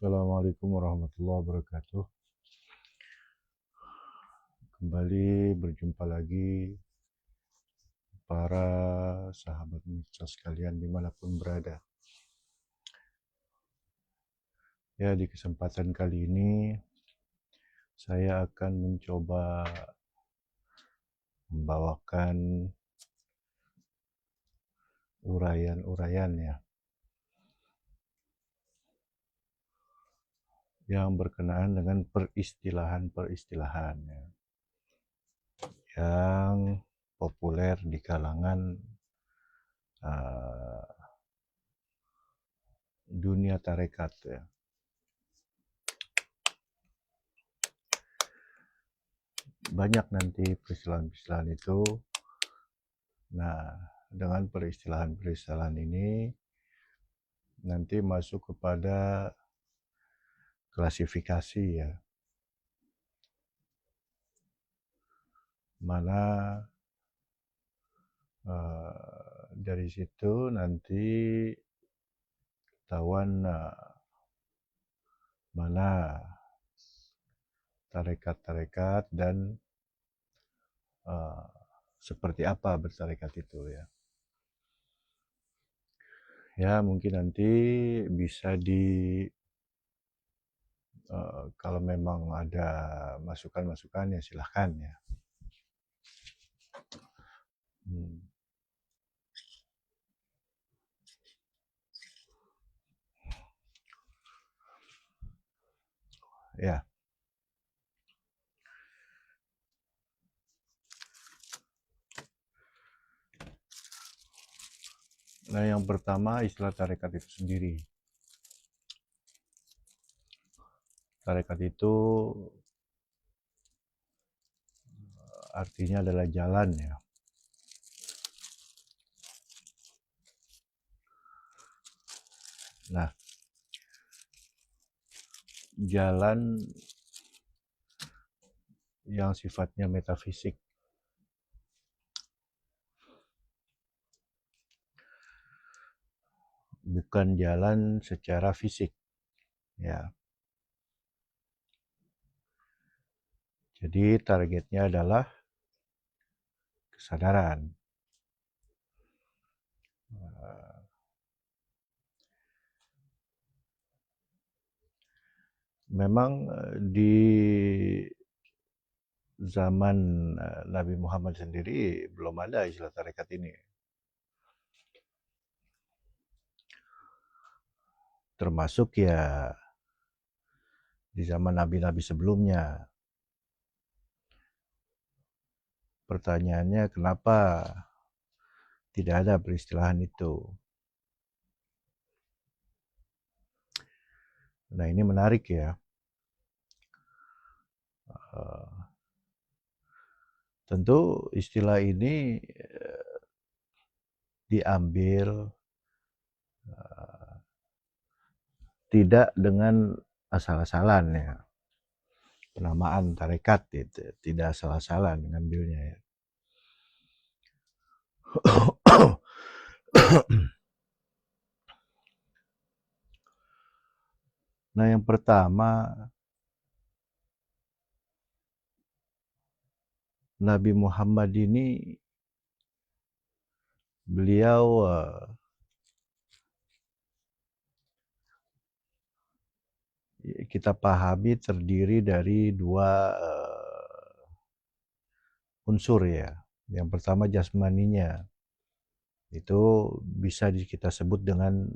Assalamualaikum warahmatullahi wabarakatuh. Kembali berjumpa lagi para sahabat mitra sekalian dimanapun berada. Ya, di kesempatan kali ini saya akan mencoba membawakan uraian-uraian ya yang berkenaan dengan peristilahan-peristilahan ya, yang populer di kalangan uh, dunia tarekat ya. Banyak nanti peristilahan-peristilahan itu. Nah, dengan peristilahan-peristilahan ini nanti masuk kepada klasifikasi ya, mana dari situ nanti ketahuan mana tarekat-tarekat dan seperti apa bertarekat itu ya. Ya mungkin nanti bisa kalau memang ada masukan-masukan ya silahkan ya. Ya. Nah, yang pertama istilah tarekat itu sendiri. Tarekat itu artinya adalah jalan ya. Nah, jalan yang sifatnya metafisik. Bukan jalan secara fisik. Ya. Jadi targetnya adalah kesadaran. Memang di zaman Nabi Muhammad sendiri belum ada istilah tarekat ini. Termasuk ya di zaman nabi-nabi sebelumnya. Pertanyaannya kenapa tidak ada peristilahan itu? Nah, ini menarik ya. Tentu istilah ini diambil tidak dengan asal-asalan ya. Penamaan tarekat itu tidak asal-asalan ngambilnya ya. Nah, yang pertama, Nabi Muhammad ini beliau kita pahami terdiri dari dua unsur ya. Yang pertama jasmaninya, itu bisa kita sebut dengan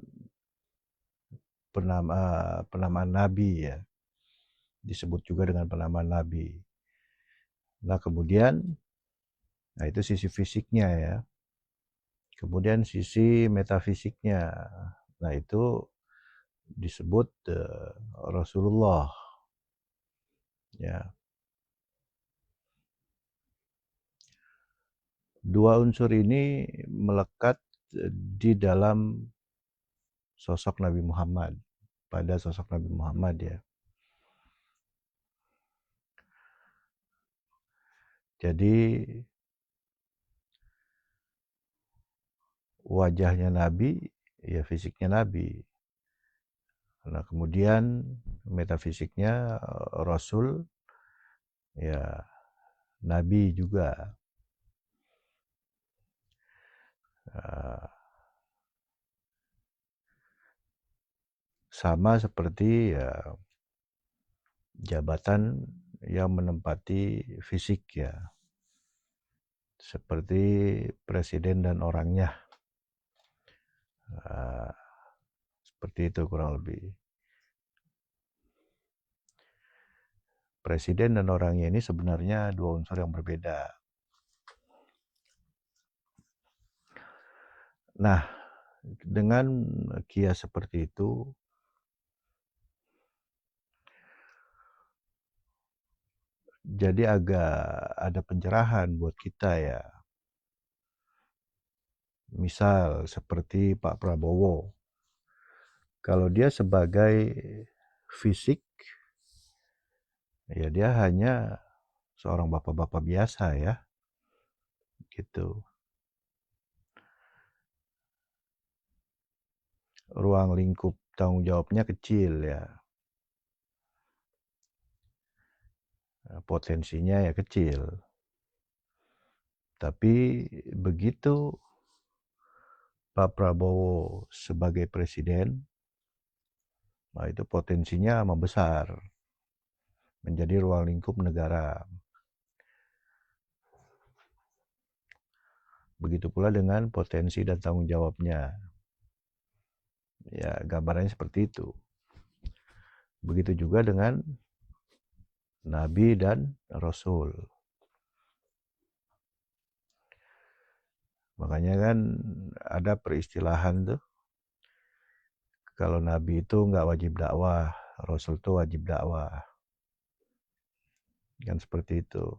penamaan Nabi ya. Disebut juga dengan penamaan Nabi. Nah kemudian, nah itu sisi fisiknya ya. Kemudian sisi metafisiknya, nah itu disebut Rasulullah ya. Dua unsur ini melekat di dalam sosok Nabi Muhammad, pada sosok Nabi Muhammad ya. Jadi wajahnya Nabi, ya fisiknya Nabi. Nah, kemudian metafisiknya Rasul, ya Nabi juga. Sama seperti ya jabatan yang menempati fisik ya. Seperti presiden dan orangnya. Seperti itu kurang lebih. Presiden dan orangnya ini sebenarnya dua unsur yang berbeda. Nah, dengan kias seperti itu, jadi agak ada pencerahan buat kita ya. Misal seperti Pak Prabowo, kalau dia sebagai fisik, ya dia hanya seorang bapak-bapak biasa ya, gitu. Ruang lingkup tanggung jawabnya kecil ya, potensinya ya kecil. Tapi begitu Pak Prabowo sebagai presiden, nah itu potensinya membesar menjadi ruang lingkup negara. Begitu pula dengan potensi dan tanggung jawabnya. Ya, gambarannya seperti itu. Begitu juga dengan Nabi dan Rasul. Makanya kan ada peristilahan tuh, kalau Nabi itu nggak wajib dakwah, Rasul itu wajib dakwah. Kan seperti itu.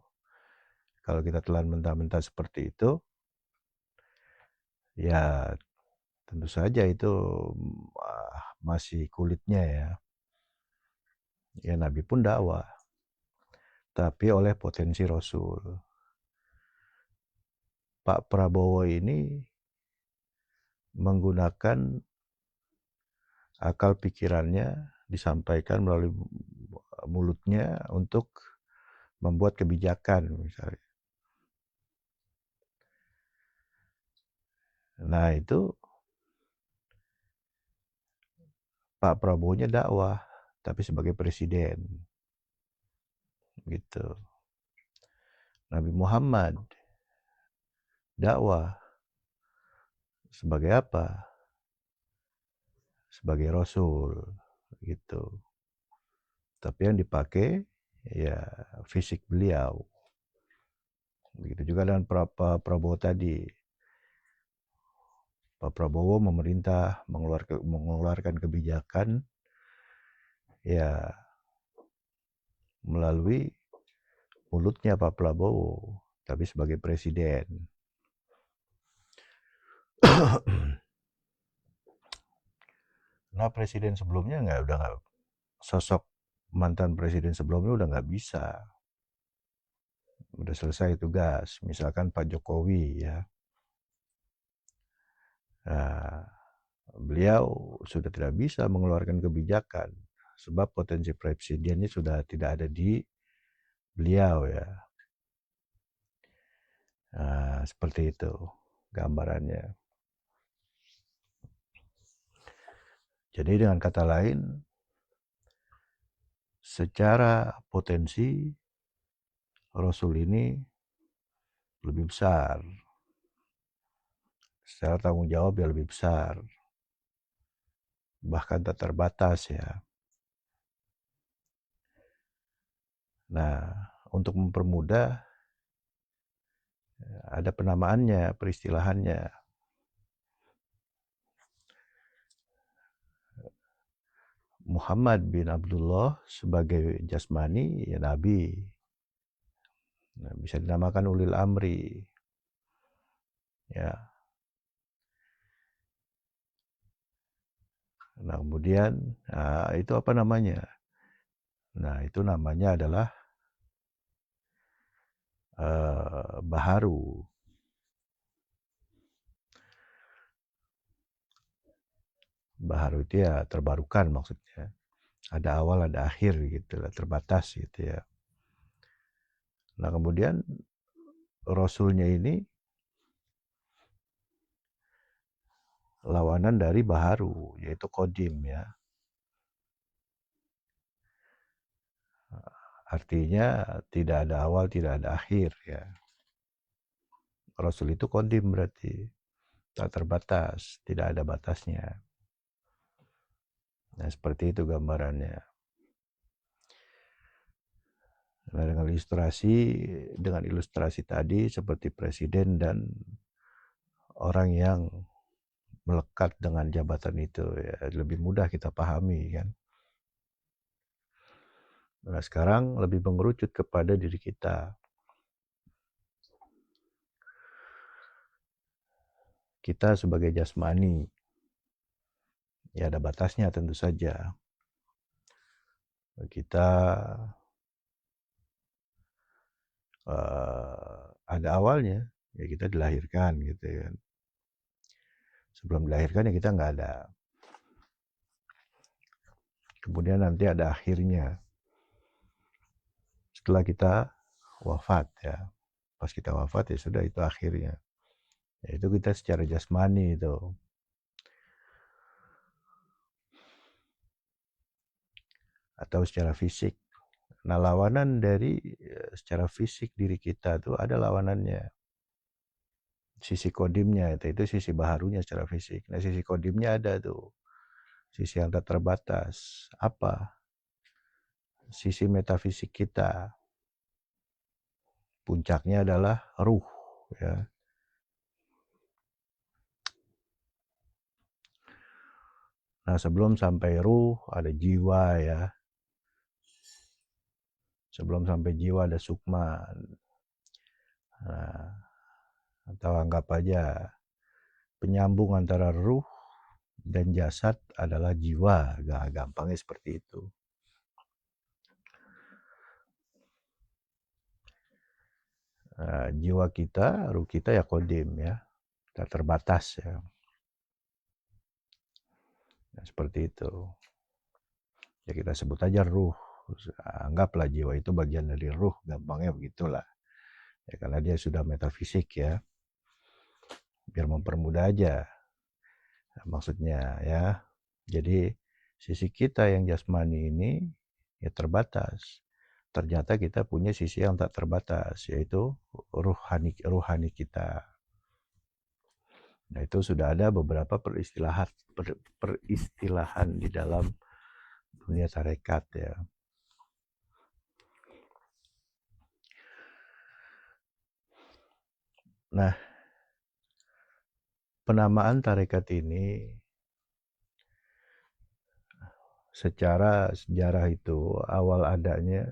Kalau kita telan mentah-mentah seperti itu, ya tentu saja itu masih kulitnya ya. Ya Nabi pun dakwah, tapi oleh potensi Rasul. Pak Prabowo ini menggunakan akal pikirannya disampaikan melalui mulutnya untuk membuat kebijakan misalnya. Nah itu Pak Prabowo-nya dakwah, tapi sebagai presiden. Gitu. Nabi Muhammad dakwah sebagai apa? Sebagai Rasul. Gitu. Tapi yang dipakai ya fisik beliau. Begitu juga dengan Pak Prabowo tadi. Pak Prabowo memerintah mengeluarkan kebijakan ya melalui mulutnya Pak Prabowo, tapi sebagai presiden. Nah presiden sebelumnya udah nggak, sosok mantan presiden sebelumnya udah nggak bisa, udah selesai tugas. Misalkan Pak Jokowi ya, nah, beliau sudah tidak bisa mengeluarkan kebijakan sebab potensi presidennya sudah tidak ada di beliau ya. Nah, seperti itu gambarannya. Jadi dengan kata lain, secara potensi Rasul ini lebih besar, secara tanggung jawab ya lebih besar, bahkan tak terbatas ya. Nah, untuk mempermudah ada penamaannya, peristilahannya. Muhammad bin Abdullah sebagai jasmani ya Nabi. Nah, bisa dinamakan ulil amri. Ya. Nah, kemudian itu apa namanya? Nah, itu namanya adalah baharu. Baharu itu ya terbarukan maksudnya. Ada awal, ada akhir gitu lah, terbatas gitu ya. Nah kemudian Rasulnya ini lawanan dari baharu, yaitu Qadim ya. Artinya tidak ada awal, tidak ada akhir ya. Rasul itu Qadim berarti tak terbatas, tidak ada batasnya. Nah seperti itu gambarannya. Nah dengan ilustrasi tadi seperti presiden dan orang yang melekat dengan jabatan itu ya, lebih mudah kita pahami kan. Nah sekarang lebih mengerucut kepada diri kita. Kita sebagai jasmani, ya ada batasnya tentu saja. Kita ada awalnya, ya kita dilahirkan gitu kan. Sebelum dilahirkan ya kita nggak ada. Kemudian nanti ada akhirnya. Setelah kita wafat ya. Pas kita wafat ya sudah itu akhirnya. Ya, itu kita secara jasmani itu. Atau secara fisik. Nah lawanan dari secara fisik diri kita tuh ada lawanannya. Sisi kodimnya itu sisi baharunya secara fisik. Nah sisi kodimnya ada tuh. Sisi yang tak terbatas. Apa? Sisi metafisik kita. Puncaknya adalah ruh ya. Nah sebelum sampai ruh ada jiwa ya. Sebelum sampai jiwa ada sukma. Nah, atau anggap aja penyambung antara ruh dan jasad adalah jiwa. Gampangnya seperti itu. Nah, jiwa kita, ruh kita ya kodim ya. Tak terbatas ya. Nah, seperti itu. Ya kita sebut aja ruh. Anggaplah jiwa itu bagian dari ruh. Gampangnya begitulah. Ya, karena dia sudah metafisik ya. Biar mempermudah aja. Nah, maksudnya ya. Jadi sisi kita yang jasmani ini ya terbatas. Ternyata kita punya sisi yang tak terbatas, yaitu ruhani kita. Nah itu sudah ada beberapa peristilahan di dalam dunia tarekat ya. Nah penamaan tarekat ini secara sejarah itu awal adanya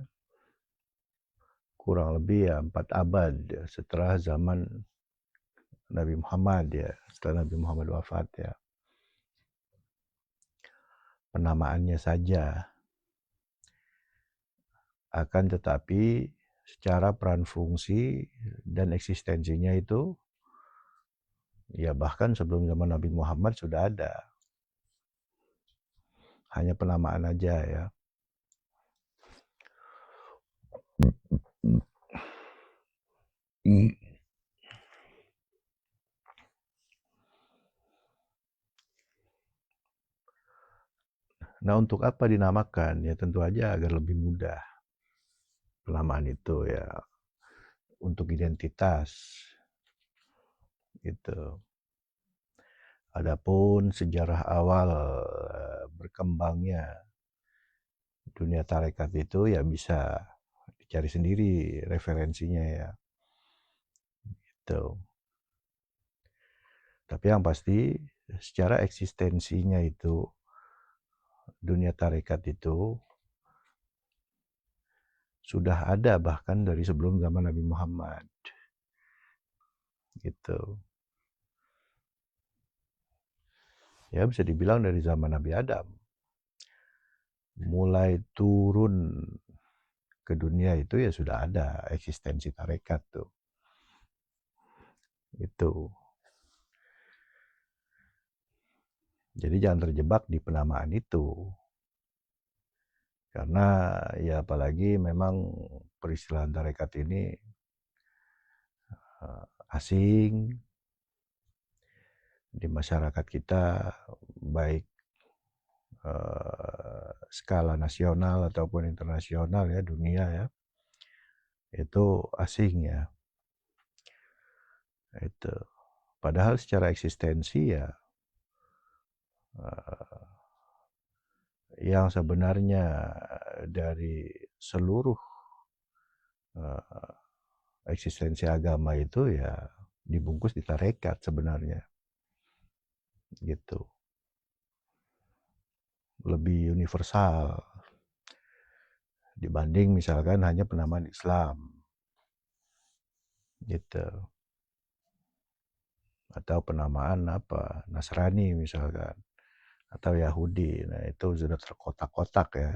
kurang lebih ya 4 abad ya, setelah zaman Nabi Muhammad ya, setelah Nabi Muhammad wafat ya. Penamaannya saja. Akan tetapi secara peran fungsi dan eksistensinya itu ya bahkan sebelum zaman Nabi Muhammad sudah ada. Hanya penamaan aja ya. Nah untuk apa dinamakan? Ya tentu aja agar lebih mudah. Penamaan itu ya untuk identitas gitu. Adapun sejarah awal berkembangnya dunia tarekat itu ya bisa dicari sendiri referensinya ya. Gitu. Tapi yang pasti secara eksistensinya itu dunia tarekat itu sudah ada bahkan dari sebelum zaman Nabi Muhammad. Gitu. Ya bisa dibilang dari zaman Nabi Adam. Mulai turun ke dunia itu ya sudah ada eksistensi tarekat tuh. Itu. Jadi jangan terjebak di penamaan itu. Karena ya apalagi memang peristilahan tarekat ini asing di masyarakat kita, baik skala nasional ataupun internasional ya, dunia ya, itu asing ya. Itu. Padahal secara eksistensi ya yang sebenarnya dari seluruh eksistensi agama itu ya dibungkus di tarekat sebenarnya, gitu. Lebih universal dibanding misalkan hanya penamaan Islam, gitu. Atau penamaan apa, Nasrani misalkan, atau Yahudi. Nah itu sudah terkotak-kotak ya.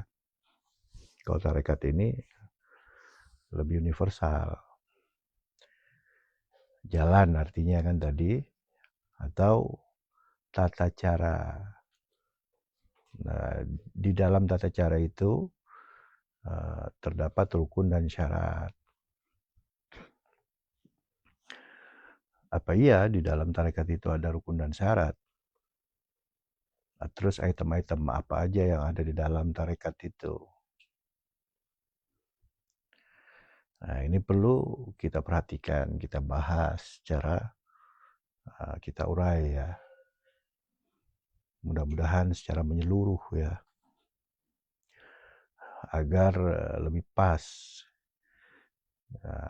Kalau tarekat ini lebih universal. Jalan artinya kan tadi, atau tata cara. Nah, di dalam tata cara itu terdapat rukun dan syarat. Apa iya di dalam tarekat itu ada rukun dan syarat? Terus item-item apa aja yang ada di dalam tarekat itu? Nah, ini perlu kita perhatikan, kita bahas secara kita urai ya. Mudah-mudahan secara menyeluruh ya. Agar lebih pas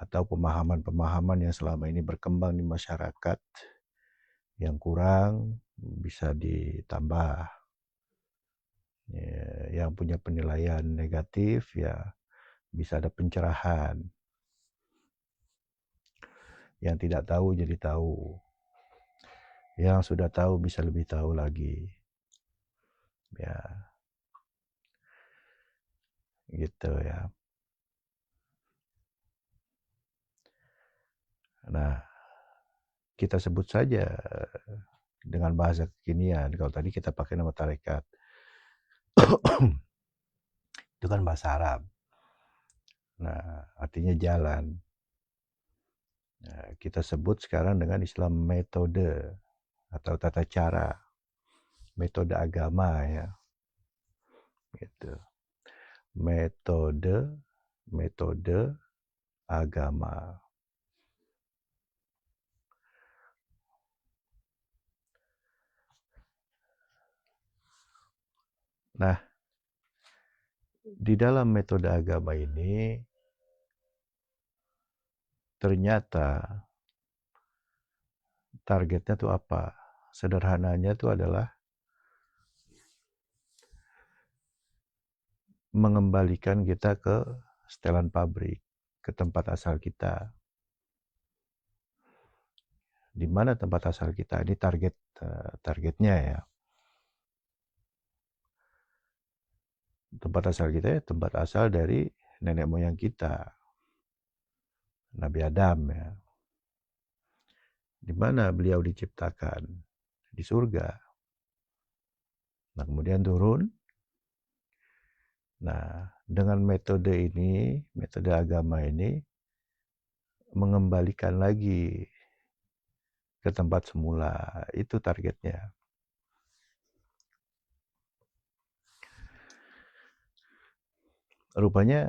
atau pemahaman-pemahaman yang selama ini berkembang di masyarakat yang kurang bisa ditambah. Yang punya penilaian negatif ya bisa ada pencerahan. Yang tidak tahu jadi tahu. Yang sudah tahu bisa lebih tahu lagi. Ya. Gitu ya. Nah, kita sebut saja dengan bahasa kekinian. Kalau tadi kita pakai nama tarekat. Itu kan bahasa Arab. Nah, artinya jalan. Nah, kita sebut sekarang dengan Islam metode atau tata cara. Metode agama ya. Gitu. Metode agama. Nah, di dalam metode agama ini ternyata targetnya tuh apa? Sederhananya tuh adalah mengembalikan kita ke setelan pabrik, ke tempat asal kita. Di mana tempat asal kita? Ini targetnya ya. Tempat asal kita ya tempat asal dari nenek moyang kita. Nabi Adam ya. Di mana beliau diciptakan? Di surga. Nah, kemudian turun. Nah, dengan metode ini, metode agama ini mengembalikan lagi ke tempat semula. Itu targetnya. Rupanya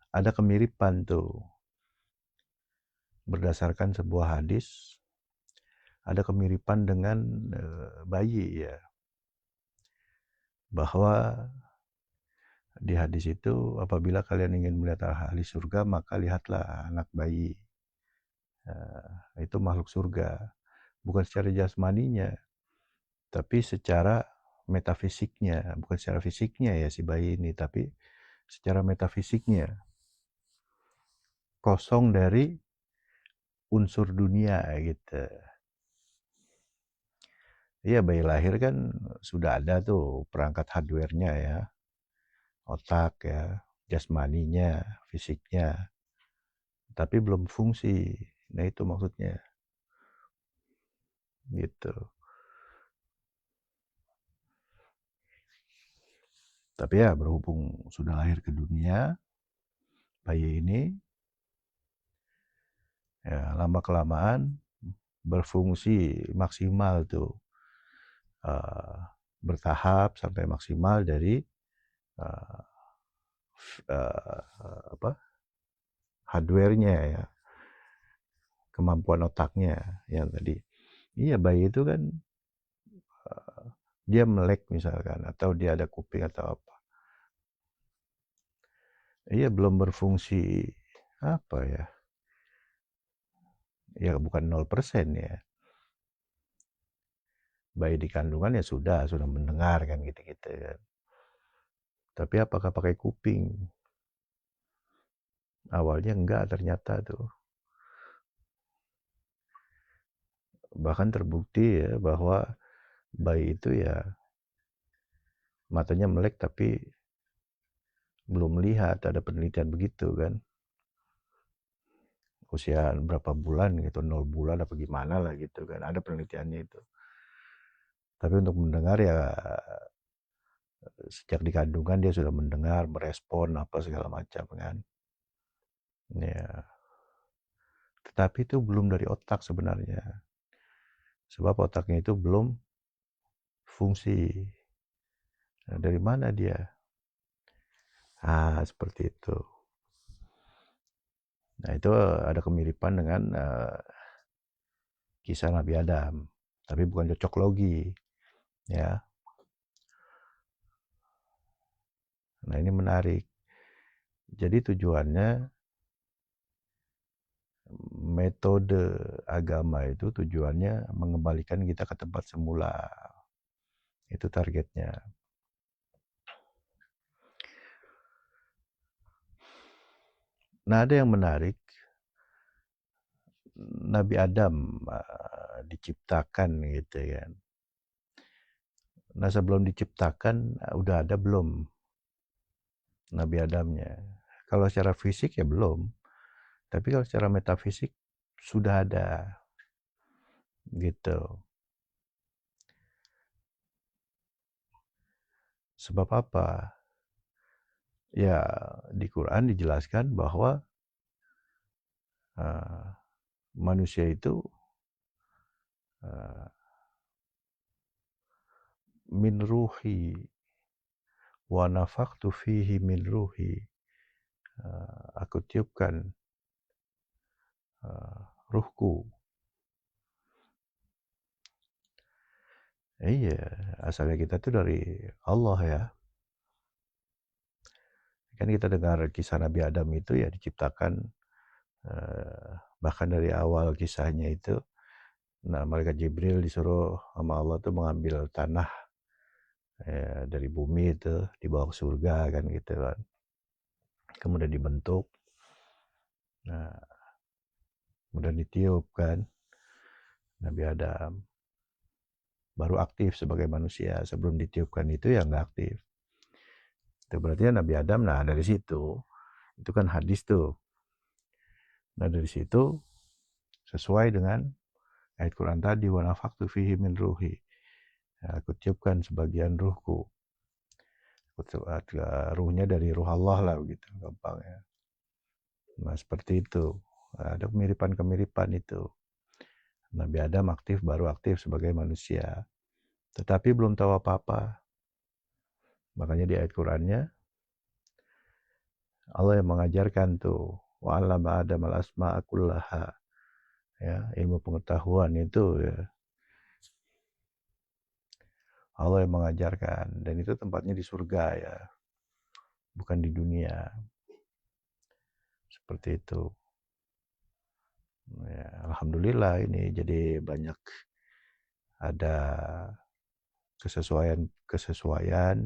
ada kemiripan tuh. Berdasarkan sebuah hadis, ada kemiripan dengan bayi ya. Bahwa di hadis itu apabila kalian ingin melihat ahli surga maka lihatlah anak bayi. Itu makhluk surga. Bukan secara jasmaninya, tapi secara metafisiknya. Bukan secara fisiknya ya si bayi ini, tapi secara metafisiknya. Kosong dari unsur dunia gitu. Iya, bayi lahir kan sudah ada tuh perangkat hardware-nya ya. Otak ya, jasmaninya, fisiknya. Tapi belum fungsi. Nah itu maksudnya. Gitu. Tapi ya berhubung sudah lahir ke dunia, bayi ini ya lama-kelamaan berfungsi maksimal tuh, bertahap sampai maksimal dari uh, hardware-nya ya, kemampuan otaknya yang tadi. Iya, bayi itu kan dia melek misalkan, atau dia ada kuping atau apa. Iya, belum berfungsi apa ya, ya bukan 0% ya. Bayi di kandungan ya sudah mendengar kan gitu-gitu kan. Tapi apakah pakai kuping? Awalnya enggak ternyata tuh. Bahkan terbukti ya bahwa bayi itu ya matanya melek tapi belum melihat, ada penelitian begitu kan. Usia berapa bulan gitu, 0 bulan apa gimana lah gitu kan, ada penelitiannya itu. Tapi untuk mendengar ya sejak di kandungan dia sudah mendengar, merespon apa segala macam kan. Ya. Tetapi itu belum dari otak sebenarnya. Sebab otaknya itu belum fungsi. Nah, dari mana dia? Seperti itu. Nah, itu ada kemiripan dengan kisah Nabi Adam, tapi bukan cocok logi, ya. Nah, ini menarik. Jadi tujuannya, metode agama itu tujuannya mengembalikan kita ke tempat semula. Itu targetnya. Nah, ada yang menarik. Nabi Adam diciptakan gitu kan. Nah, sebelum diciptakan udah ada belum Nabi Adamnya? Kalau secara fisik ya belum. Tapi kalau secara metafisik sudah ada gitu. Sebab apa? Ya, di Quran dijelaskan bahwa manusia itu min ruhi wa nafakhtu fihi min ruhi. Aku tiupkan ruhku. Iya, asalnya kita tuh dari Allah ya. Kan kita dengar kisah Nabi Adam itu ya diciptakan, bahkan dari awal kisahnya itu, nah malaikat Jibril disuruh sama Allah tuh mengambil tanah dari bumi itu dibawa ke surga kan gitu kan. Kemudian dibentuk, nah kemudian ditiup kan Nabi Adam, baru aktif sebagai manusia. Sebelum ditiupkan itu ya nggak aktif. Itu berarti Nabi Adam. Nah dari situ, itu kan hadis tuh. Nah dari situ sesuai dengan ayat Quran tadi, wa nafakhtu fihi min ruhi. Ya, aku tiupkan sebagian ruhku. Ruhnya dari ruh Allah lah begitu gampangnya. Nah seperti itu. Nah, ada kemiripan-kemiripan itu. Nabi Adam aktif, baru aktif sebagai manusia. Tetapi belum tahu apa-apa. Makanya di ayat Qurannya Allah yang mengajarkan tuh, wa 'allama Adam al-asma'a kullaha. Ya, ilmu pengetahuan itu ya Allah yang mengajarkan, dan itu tempatnya di surga ya, bukan di dunia. Seperti itu. Ya, alhamdulillah ini jadi banyak ada kesesuaian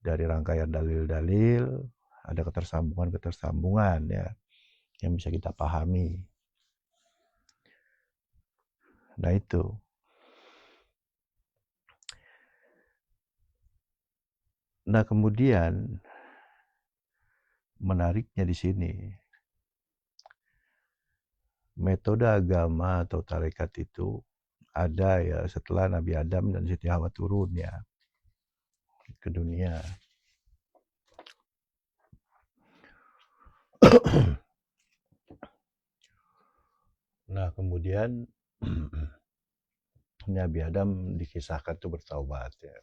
dari rangkaian dalil-dalil, ada ketersambungan ya yang bisa kita pahami. Nah itu. Nah kemudian menariknya di sini, metode agama atau tarekat itu ada ya setelah Nabi Adam dan Siti Hawa turun ya ke dunia. Nah, kemudian Nabi Adam dikisahkan tuh bertaubat ya.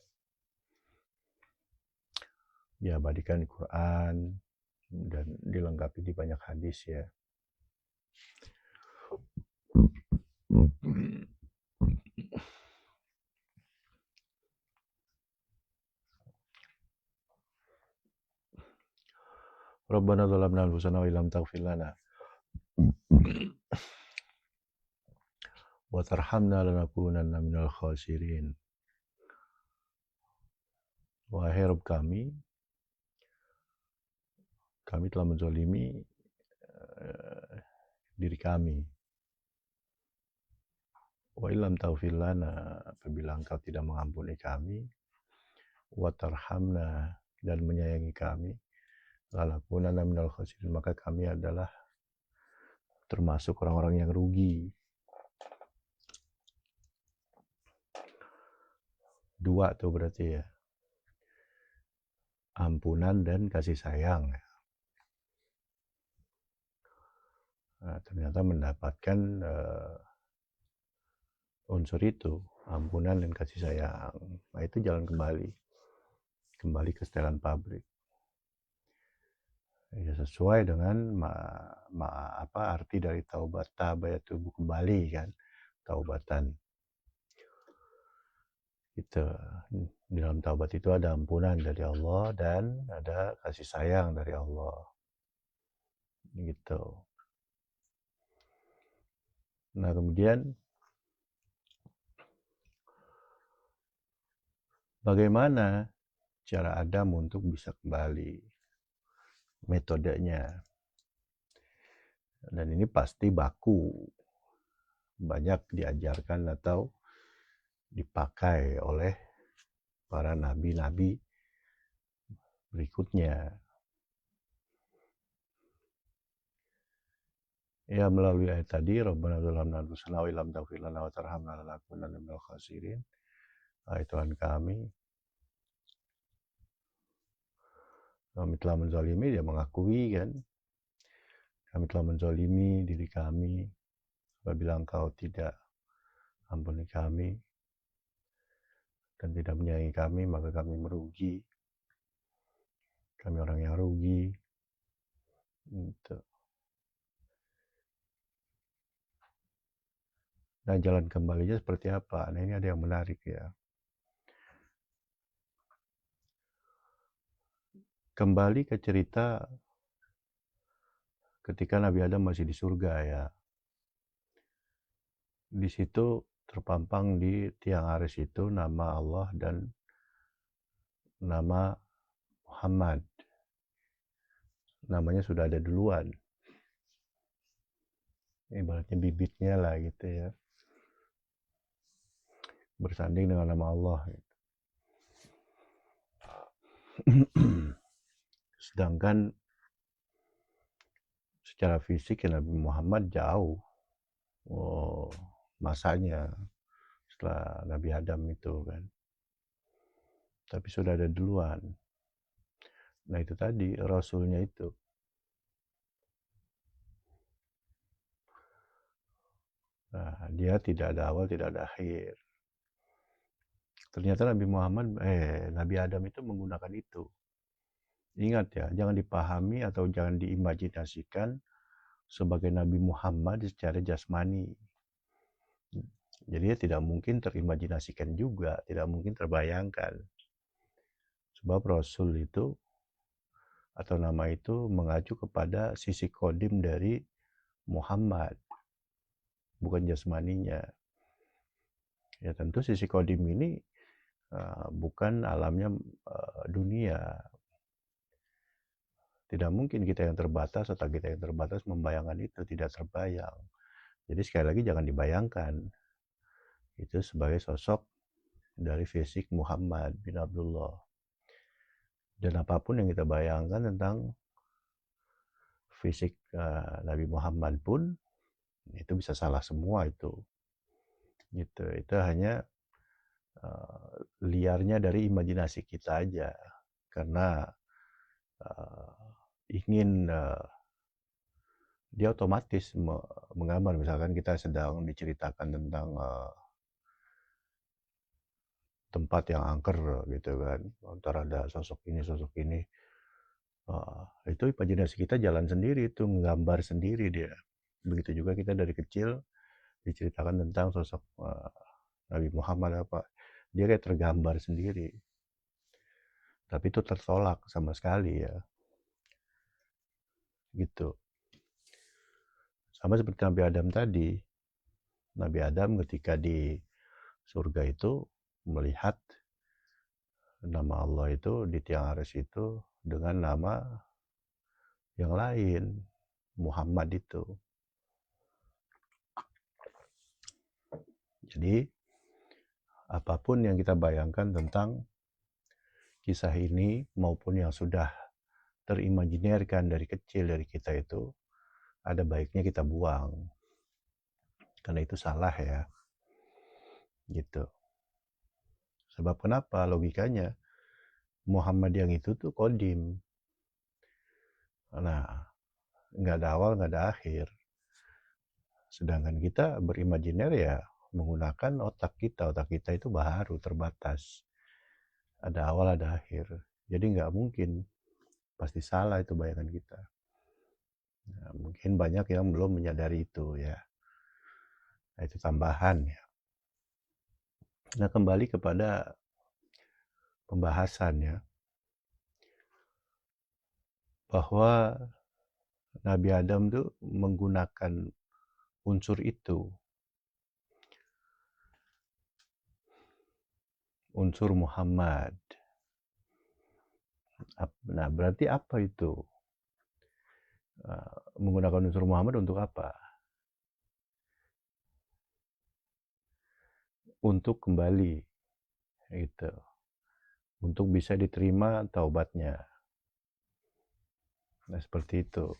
Diabadikan di Quran dan dilengkapi di banyak hadis ya. Rabbana zalamna anfusana wa illam taghfir lana wa tarhamna lanakunanna minal khasirin. Wahai Rabb kami telah menzalimi diri kami. Wa illam taghfir lana, apabila Engkau tidak mengampuni kami, wa tarhamna, dan menyayangi kami, lanakunanna minal khasirin, maka kami adalah termasuk orang-orang yang rugi. Dua tuh berarti ya. Ampunan dan kasih sayang. Nah, ternyata mendapatkan unsur itu, ampunan dan kasih sayang. Nah, itu jalan kembali ke setelan pabrik. Ya, sesuai dengan arti dari taubat, yaitu kembali kan, taubatan. Gitu. Di dalam taubat itu ada ampunan dari Allah dan ada kasih sayang dari Allah. Gitu. Nah, kemudian bagaimana cara Adam untuk bisa kembali? Metodenya. Dan ini pasti baku. Banyak diajarkan atau dipakai oleh para nabi-nabi berikutnya. Ya, melalui ayat tadi, Rabbana zalamna anfusana wa illam taghfir lana wa tarhamna lanakunanna minal khasirin. Tuhan kami telah menzalimi, dia mengakui kan, kami telah menzalimi diri kami, apabila Engkau tidak ampuni kami dan tidak menyayangi kami, maka kami merugi, kami orang yang rugi. Gitu. Nah, jalan kembalinya seperti apa? Nah, ini ada yang menarik ya. Kembali ke cerita ketika Nabi Adam masih di surga ya. Di situ terpampang di tiang aris itu nama Allah dan nama Muhammad. Namanya sudah ada duluan. Ibaratnya bibitnya lah gitu ya. Bersanding dengan nama Allah. Sedangkan secara fisik ya Nabi Muhammad jauh masanya setelah Nabi Adam itu kan. Tapi sudah ada duluan. Nah, itu tadi Rasulnya itu. Nah, dia tidak ada awal, tidak ada akhir. Ternyata Nabi Adam itu menggunakan itu. Ingat ya, jangan dipahami atau jangan diimajinasikan sebagai Nabi Muhammad secara jasmani. Jadi ya tidak mungkin terimajinasikan juga, tidak mungkin terbayangkan. Sebab Rasul itu atau nama itu mengacu kepada sisi kodim dari Muhammad, bukan jasmaninya. Ya tentu sisi kodim ini bukan alamnya dunia. Tidak mungkin kita yang terbatas atau kita yang terbatas membayangkan itu, tidak terbayang. Jadi sekali lagi jangan dibayangkan itu sebagai sosok dari fisik Muhammad bin Abdullah. Dan apapun yang kita bayangkan tentang fisik Nabi Muhammad pun itu bisa salah semua itu. Gitu. Itu hanya liarnya dari imajinasi kita aja. Karena ingin dia otomatis menggambar. Misalkan kita sedang diceritakan tentang tempat yang angker gitu kan, antara ada sosok ini, itu imajinasi kita jalan sendiri, itu nggambar sendiri dia. Begitu juga kita dari kecil diceritakan tentang sosok Nabi Muhammad apa, dia kayak tergambar sendiri. Tapi itu tertolak sama sekali ya, gitu. Sama seperti Nabi Adam tadi. Nabi Adam ketika di surga itu melihat nama Allah itu di tiang arsy itu dengan nama yang lain, Muhammad itu. Jadi apapun yang kita bayangkan tentang kisah ini maupun yang sudah terimajinirkan dari kecil dari kita itu, ada baiknya kita buang. Karena itu salah ya. Gitu. Sebab kenapa? Logikanya Muhammad yang itu tuh kodim. Nah, nggak ada awal, nggak ada akhir. Sedangkan kita berimajiner ya menggunakan otak kita. Otak kita itu baharu, terbatas. Ada awal, ada akhir. Jadi nggak mungkin. Pasti salah itu bayangan kita. Nah, mungkin banyak yang belum menyadari itu ya. Nah, itu tambahan ya. Nah, kembali kepada pembahasan ya. Bahwa Nabi Adam tuh menggunakan unsur itu. Unsur Muhammad. Nah, berarti apa itu? Menggunakan unsur Muhammad untuk apa? Untuk kembali, gitu. Untuk bisa diterima taubatnya. Nah, seperti itu.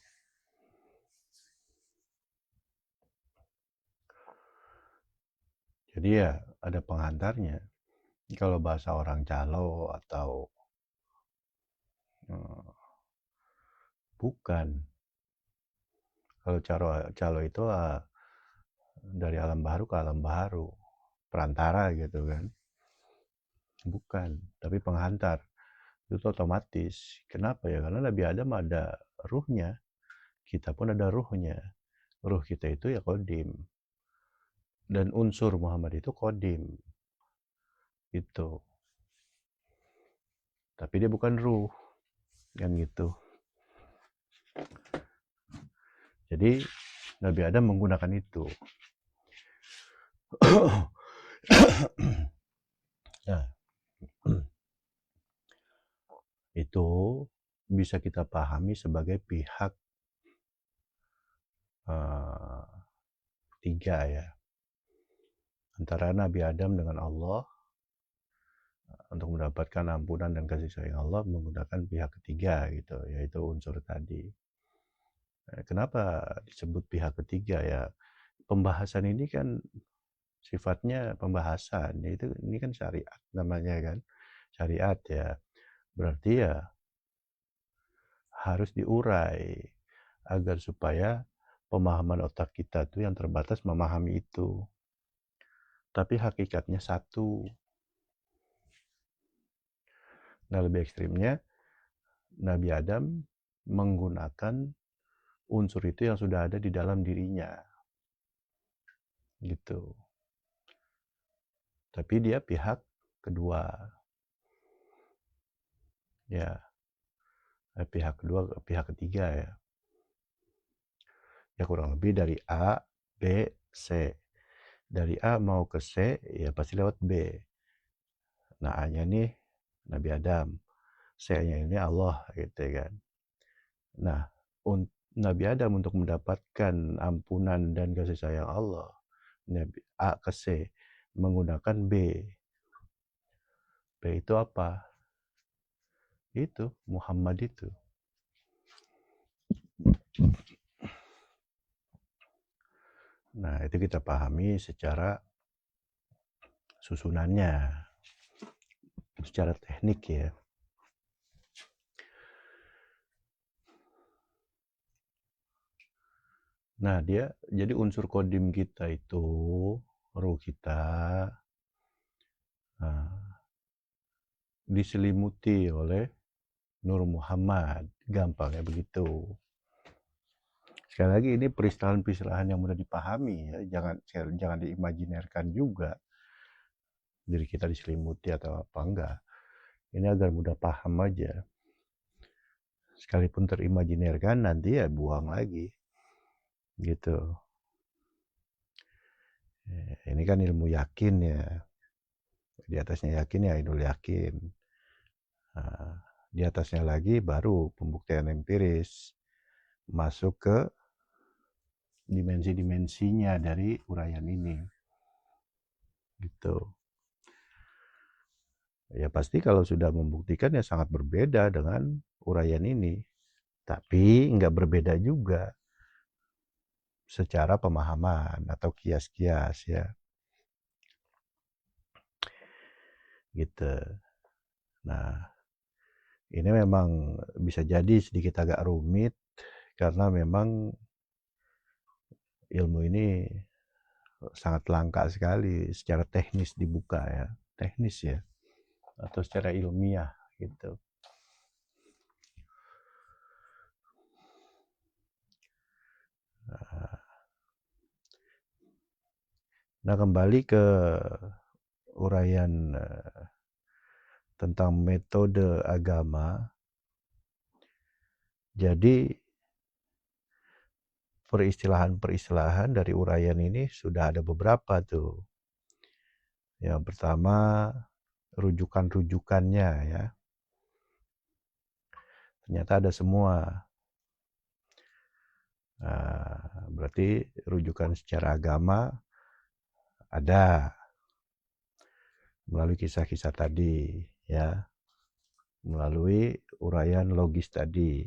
Jadi ya ada penghantarnya. Kalau bahasa orang calo atau bukan. Kalau calo itu dari alam baru ke alam baru, perantara gitu kan. Bukan, tapi penghantar. Itu otomatis. Kenapa ya? Karena Nabi Adam ada ruhnya, kita pun ada ruhnya. Ruh kita itu ya kodim. Dan unsur Muhammad itu kodim. Itu. Tapi dia bukan ruh. Kan gitu. Jadi Nabi Adam menggunakan itu. Nah, itu bisa kita pahami sebagai pihak tiga ya. Antara Nabi Adam dengan Allah untuk mendapatkan ampunan dan kasih sayang Allah menggunakan pihak ketiga gitu, yaitu unsur tadi. Kenapa disebut pihak ketiga ya? Pembahasan ini kan sifatnya pembahasan, itu ini kan syariat namanya kan, syariat ya. Berarti ya harus diurai agar supaya pemahaman otak kita tuh yang terbatas memahami itu. Tapi hakikatnya satu. Nah, lebih ekstrimnya Nabi Adam menggunakan unsur itu yang sudah ada di dalam dirinya. Gitu. Tapi dia pihak kedua. Ya. Pihak kedua, pihak ketiga ya. Ya kurang lebih dari A, B, C. Dari A mau ke C, ya pasti lewat B. Nah, A-nya nih Nabi Adam. C-nya ini Allah gitu kan. Nah, Nabi Adam untuk mendapatkan ampunan dan kasih sayang Allah, A ke C menggunakan B. B itu apa? Itu Muhammad itu. Nah, itu kita pahami secara susunannya, secara teknik ya. Nah, dia jadi unsur kodim kita itu, ruh kita, diselimuti oleh Nur Muhammad, gampangnya begitu. Sekali lagi ini peristilahan-peristilahan yang mudah dipahami ya, jangan diimajinerkan juga diri kita diselimuti atau apa enggak. Ini agar mudah paham aja. Sekalipun terimajinerkan nanti ya buang lagi. Gitu. Ini kan ilmu yakin ya. Di atasnya yakin ya idul yakin. Nah, di atasnya lagi baru pembuktian empiris. Masuk ke dimensi-dimensinya dari uraian ini. Gitu. Ya pasti kalau sudah membuktikan ya sangat berbeda dengan uraian ini. Tapi nggak berbeda juga secara pemahaman atau kias-kias ya. Gitu. Nah, ini memang bisa jadi sedikit agak rumit karena memang ilmu ini sangat langka sekali secara teknis dibuka ya. Teknis ya. Atau secara ilmiah gitu. Nah, kembali ke uraian tentang metode agama. Jadi peristilahan-peristilahan dari uraian ini sudah ada beberapa tuh. Yang pertama rujukan-rujukannya ya. Ternyata ada semua. Nah, berarti rujukan secara agama ada melalui kisah-kisah tadi ya. Melalui uraian logis tadi.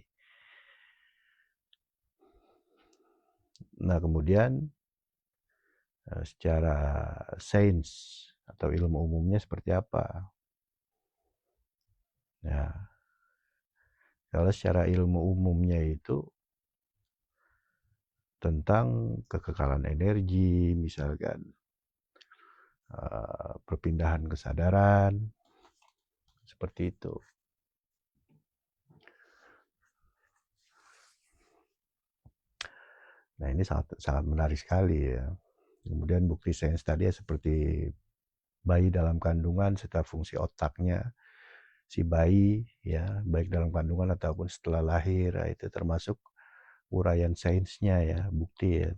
Nah, kemudian secara sains atau ilmu umumnya seperti apa? Nah, kalau secara ilmu umumnya itu tentang kekekalan energi, misalkan perpindahan kesadaran, seperti itu. Nah, ini sangat menarik sekali ya. Kemudian bukti sains tadi ya seperti bayi dalam kandungan serta fungsi otaknya si bayi ya, baik dalam kandungan ataupun setelah lahir, itu termasuk uraian sainsnya ya, bukti ya.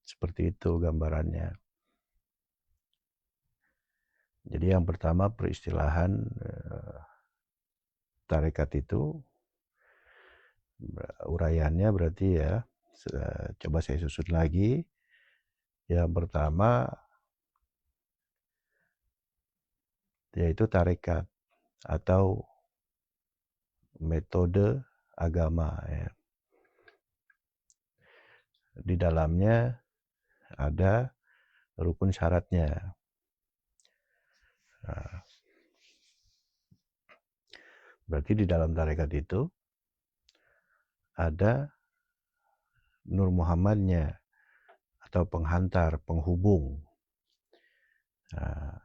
Seperti itu gambarannya. Jadi yang pertama peristilahan tarekat itu uraiannya berarti ya, coba saya susun lagi. Yang pertama yaitu tarekat atau metode agama ya. Di dalamnya ada rukun syaratnya. Nah, berarti di dalam tarekat itu ada Nur Muhammadnya atau penghantar, penghubung. Nah,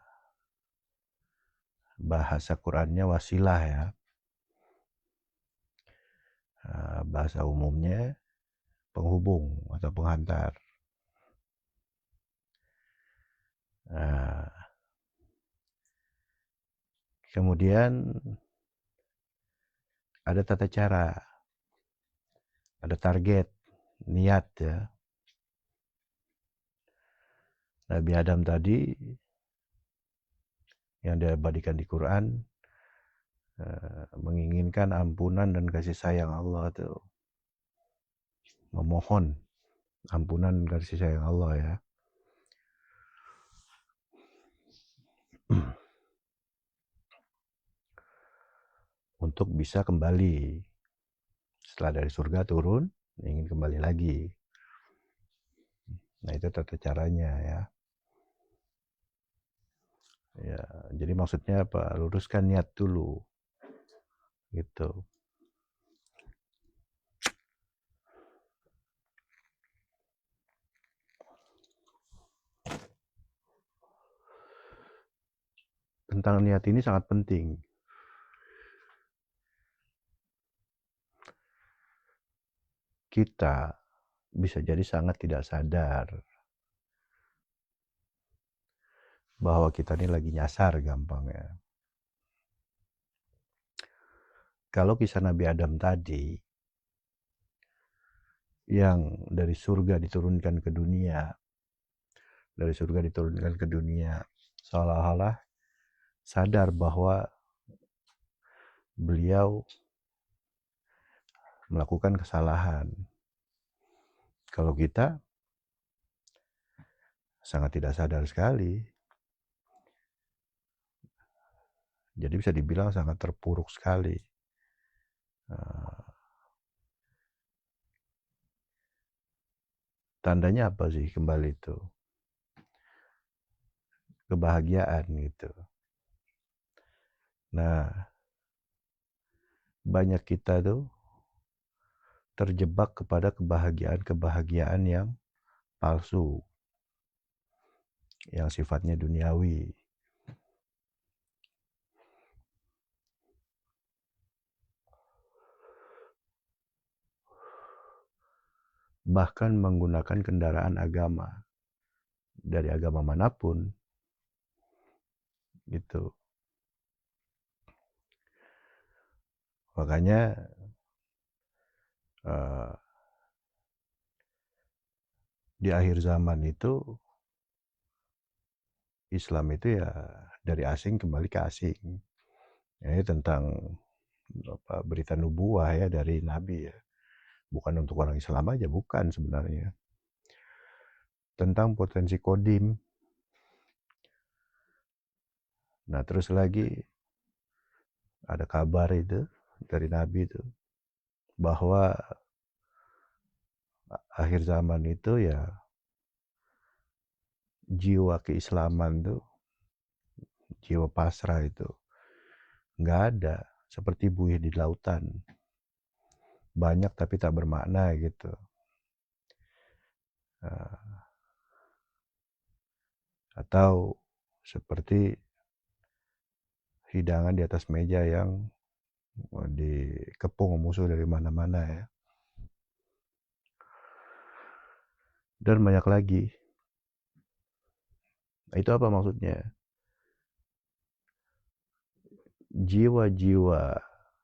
bahasa Qurannya wasilah ya. Bahasa umumnya penghubung atau penghantar. Nah, kemudian ada tata cara, ada target, niat ya. Nabi Adam tadi yang diabadikan di Quran menginginkan ampunan dan kasih sayang Allah tuh. Memohon ampunan dan kasih sayang Allah ya. Untuk bisa kembali setelah dari surga turun, ingin kembali lagi. Nah, itu tata caranya ya. Ya, jadi maksudnya apa? Luruskan niat dulu. Gitu. tentang niat ini sangat penting. Kita bisa jadi sangat tidak sadar bahwa kita ini lagi nyasar gampangnya. Kalau kisah Nabi Adam tadi, yang dari surga diturunkan ke dunia, seolah-olah sadar bahwa beliau melakukan kesalahan. Kalau kita sangat tidak sadar sekali. Jadi bisa dibilang sangat terpuruk sekali. Tandanya apa sih kembali itu? Kebahagiaan gitu. Nah, banyak kita tuh terjebak kepada kebahagiaan yang palsu, yang sifatnya duniawi. Bahkan menggunakan kendaraan agama, dari agama manapun, gitu. Makanya di akhir zaman itu Islam itu ya dari asing kembali ke asing. Ini tentang berita nubuah ya dari Nabi ya. Bukan untuk orang Islam aja, bukan sebenarnya. Tentang potensi kodim. Nah terus lagi ada kabar itu dari Nabi itu bahwa akhir zaman itu ya jiwa keislaman tuh, jiwa pasrah itu nggak ada, seperti buih di lautan, banyak tapi tak bermakna gitu. Atau seperti hidangan di atas meja yang dikepung musuh dari mana-mana ya. Dan banyak lagi. Nah, itu apa maksudnya? Jiwa-jiwa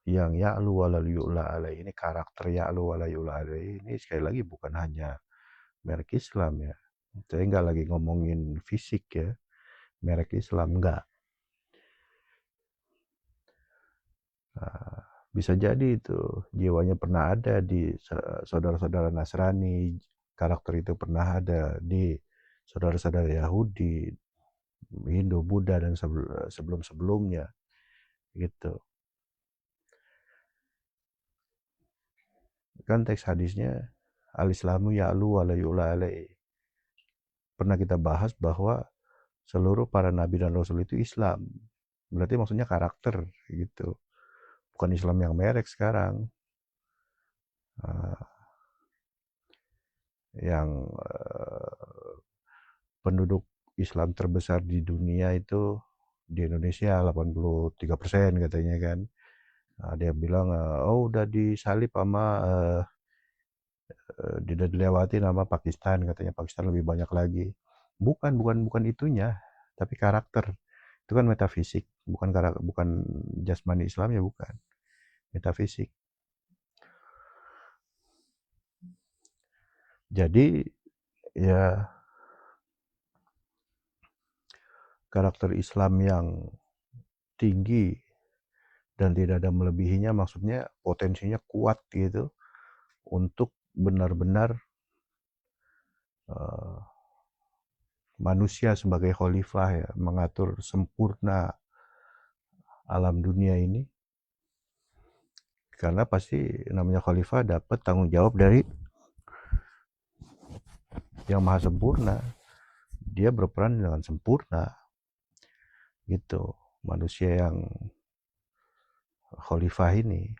yang ya'lu wa la yu'la alaih, ini karakter ya'lu wa la yu'la alaih ini sekali lagi bukan hanya merek Islam ya. Saya nggak lagi ngomongin fisik ya, merek Islam nggak. Bisa jadi itu jiwanya pernah ada di saudara-saudara Nasrani, karakter itu pernah ada di saudara-saudara Yahudi, Hindu, Buddha, dan sebelum-sebelumnya gitu. Kan teks hadisnya al-islamu ya'lu wa la yu'la alaih. Pernah kita bahas bahwa seluruh para nabi dan rasul itu Islam. Berarti maksudnya karakter gitu. Bukan Islam yang merek sekarang. Yang penduduk Islam terbesar di dunia itu di Indonesia 83% katanya kan. Dia bilang oh udah disalib sama dilewati nama Pakistan, katanya Pakistan lebih banyak lagi. Bukan itunya, tapi karakter. Itu kan metafisik, bukan jasmani Islam ya, bukan. Metafisik. Jadi ya karakter Islam yang tinggi dan tidak ada melebihinya, maksudnya potensinya kuat gitu untuk benar-benar manusia sebagai khalifah ya, mengatur sempurna alam dunia ini. Karena pasti namanya khalifah dapat tanggung jawab dari yang maha sempurna. Dia berperan dengan sempurna gitu, manusia yang khalifah ini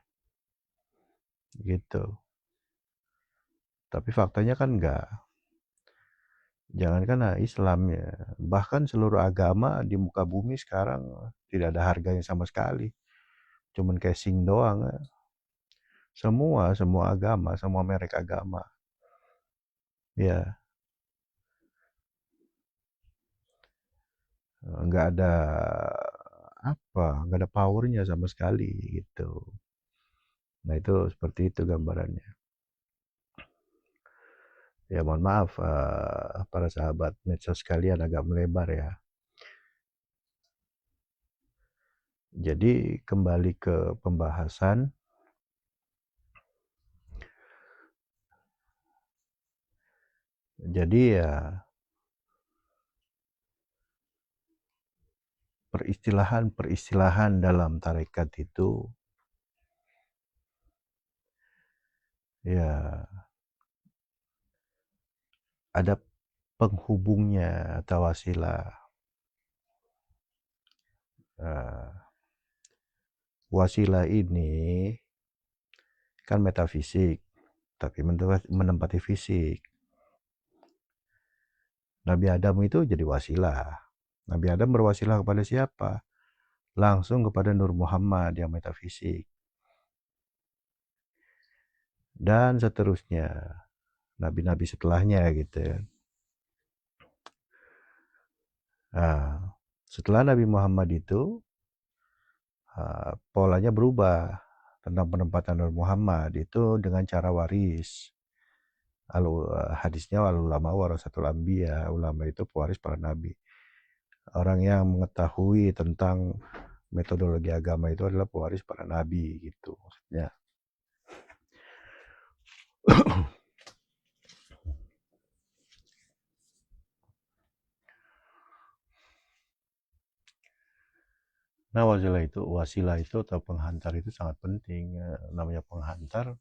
gitu. Tapi faktanya kan enggak. Jangankan Islam ya, bahkan seluruh agama di muka bumi sekarang tidak ada harganya sama sekali. Cuman casing doang. Semua agama, semua merek agama. Ya, nggak ada nggak ada powernya sama sekali gitu. Nah itu seperti itu gambarannya. Ya mohon maaf para sahabat medsos sekalian agak melebar ya. Jadi kembali ke pembahasan. Jadi ya peristilahan dalam tarekat itu ya ada penghubungnya atau wasilah. Wasilah ini kan metafisik, tapi menempati fisik. Nabi Adam itu jadi wasilah. Nabi Adam berwasilah kepada siapa? Langsung kepada Nur Muhammad yang metafisik. Dan seterusnya. Nabi-nabi setelahnya gitu ya. Nah, setelah Nabi Muhammad itu, polanya berubah tentang penempatan Nur Muhammad itu dengan cara waris. Hadisnya ulama warasatul anbiya, ulama itu pewaris para nabi. Orang yang mengetahui tentang metodologi agama itu adalah pewaris para nabi gitu maksudnya. Nah wasilah itu atau penghantar itu sangat penting. Namanya penghantar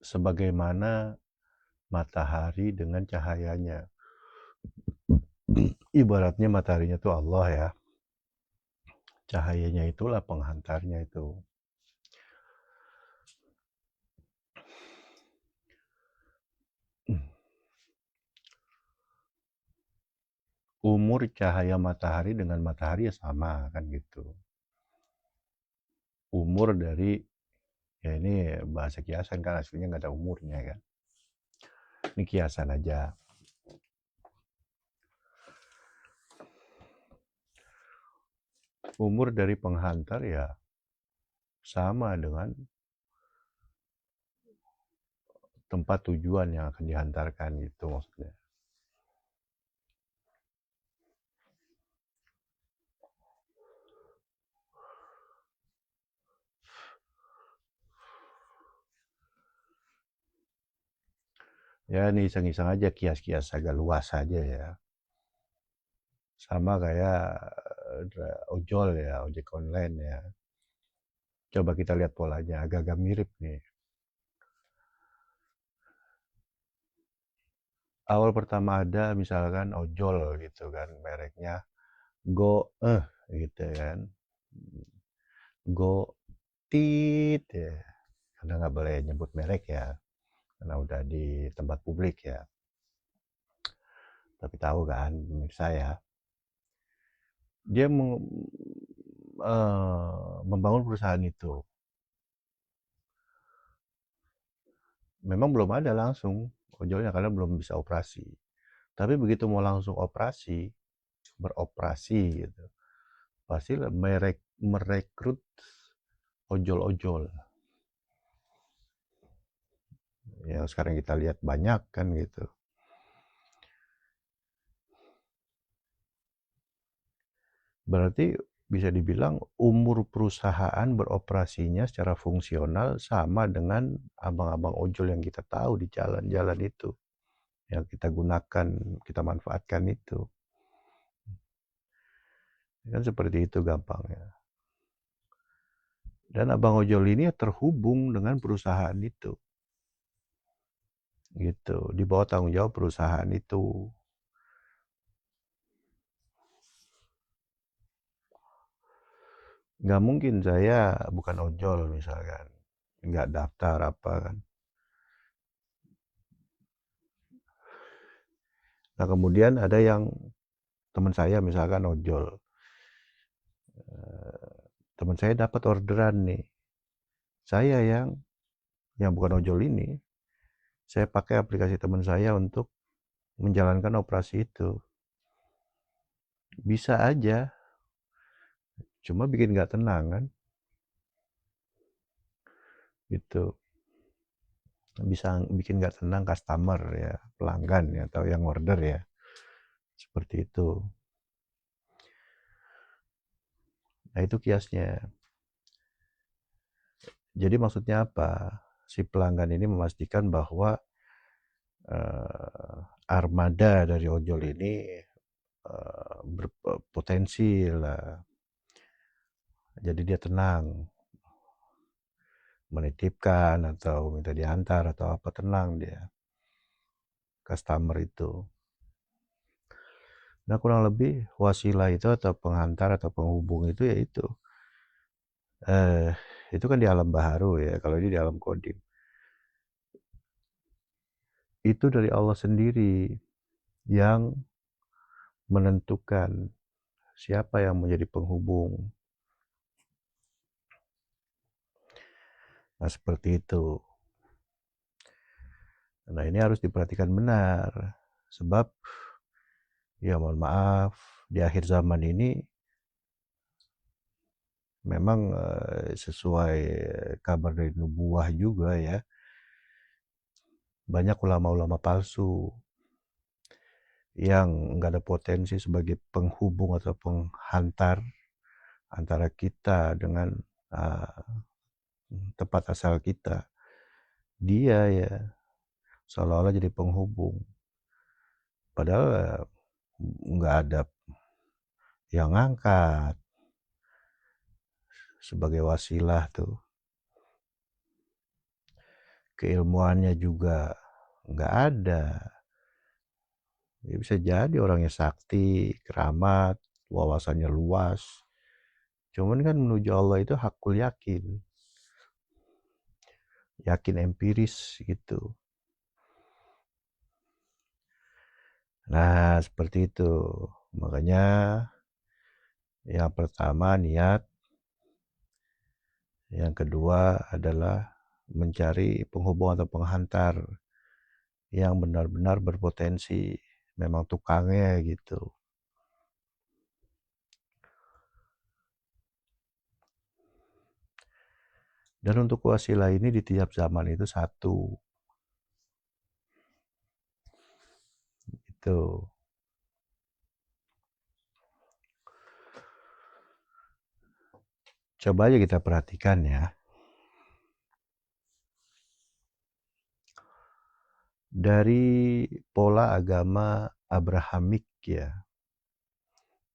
sebagaimana matahari dengan cahayanya. Ibaratnya mataharinya itu Allah ya. Cahayanya itulah penghantarnya itu. Umur cahaya matahari dengan matahari ya sama kan gitu. Umur dari, ya ini bahasa kiasan kan aslinya nggak ada umurnya kan. Ini kiasan aja. Umur dari penghantar ya sama dengan tempat tujuan yang akan dihantarkan gitu maksudnya. Ya ini iseng-iseng aja, kias-kias agak luas aja ya. Sama kayak ojol ya, ojek online ya. Coba kita lihat polanya, agak-agak mirip nih. Awal pertama ada misalkan ojol gitu kan, mereknya Go gitu kan. Go tit ya. Karena nggak boleh nyebut merek ya, karena udah di tempat publik ya. Tapi tahu kan pemirsa ya, dia membangun perusahaan itu. Memang belum ada langsung ojolnya karena belum bisa operasi. Tapi begitu mau langsung beroperasi gitu, pasti merekrut ojol-ojol. Yang sekarang kita lihat banyak kan gitu. Berarti bisa dibilang umur perusahaan beroperasinya secara fungsional sama dengan abang-abang ojol yang kita tahu di jalan-jalan itu, yang kita gunakan, kita manfaatkan itu. Kan seperti itu gampangnya. Dan abang ojol ini terhubung dengan perusahaan itu. Gitu, di bawah tanggung jawab perusahaan itu. Nggak mungkin saya bukan ojol misalkan, nggak daftar apa kan. Nah kemudian ada yang teman saya misalkan ojol, teman saya dapat orderan nih, saya yang bukan ojol ini, saya pakai aplikasi teman saya untuk menjalankan operasi itu. Bisa aja, cuma bikin nggak tenang kan, gitu. Bisa bikin nggak tenang customer ya, pelanggan ya, atau yang order ya, seperti itu. Nah itu kiasnya. Jadi maksudnya apa? Si pelanggan ini memastikan bahwa armada dari ojol ini berpotensi lah. Jadi dia tenang, menitipkan atau minta diantar atau apa, tenang dia, customer itu. Nah kurang lebih wasilah itu atau penghantar atau penghubung itu ya itu kan di alam baharu ya, kalau ini di alam kodim. Itu dari Allah sendiri yang menentukan siapa yang menjadi penghubung. Nah seperti itu. Nah ini harus diperhatikan benar, sebab ya mohon maaf, di akhir zaman ini memang sesuai kabar dari nubuah juga ya, banyak ulama-ulama palsu yang nggak ada potensi sebagai penghubung atau penghantar antara kita dengan uh, tempat asal kita. Dia ya seolah-olah jadi penghubung, padahal nggak ada yang ngangkat sebagai wasilah tuh. Keilmuannya juga nggak ada. Ya bisa jadi orangnya sakti, keramat, wawasannya luas. Cuman kan menuju Allah itu hakul yakin. Yakin empiris gitu. Nah seperti itu. Makanya yang pertama niat. Yang kedua adalah mencari penghubung atau penghantar yang benar-benar berpotensi. Memang tukangnya gitu. Dan untuk wasilah ini di tiap zaman itu satu. Itu. Coba aja kita perhatikan ya. Dari pola agama Abrahamik ya,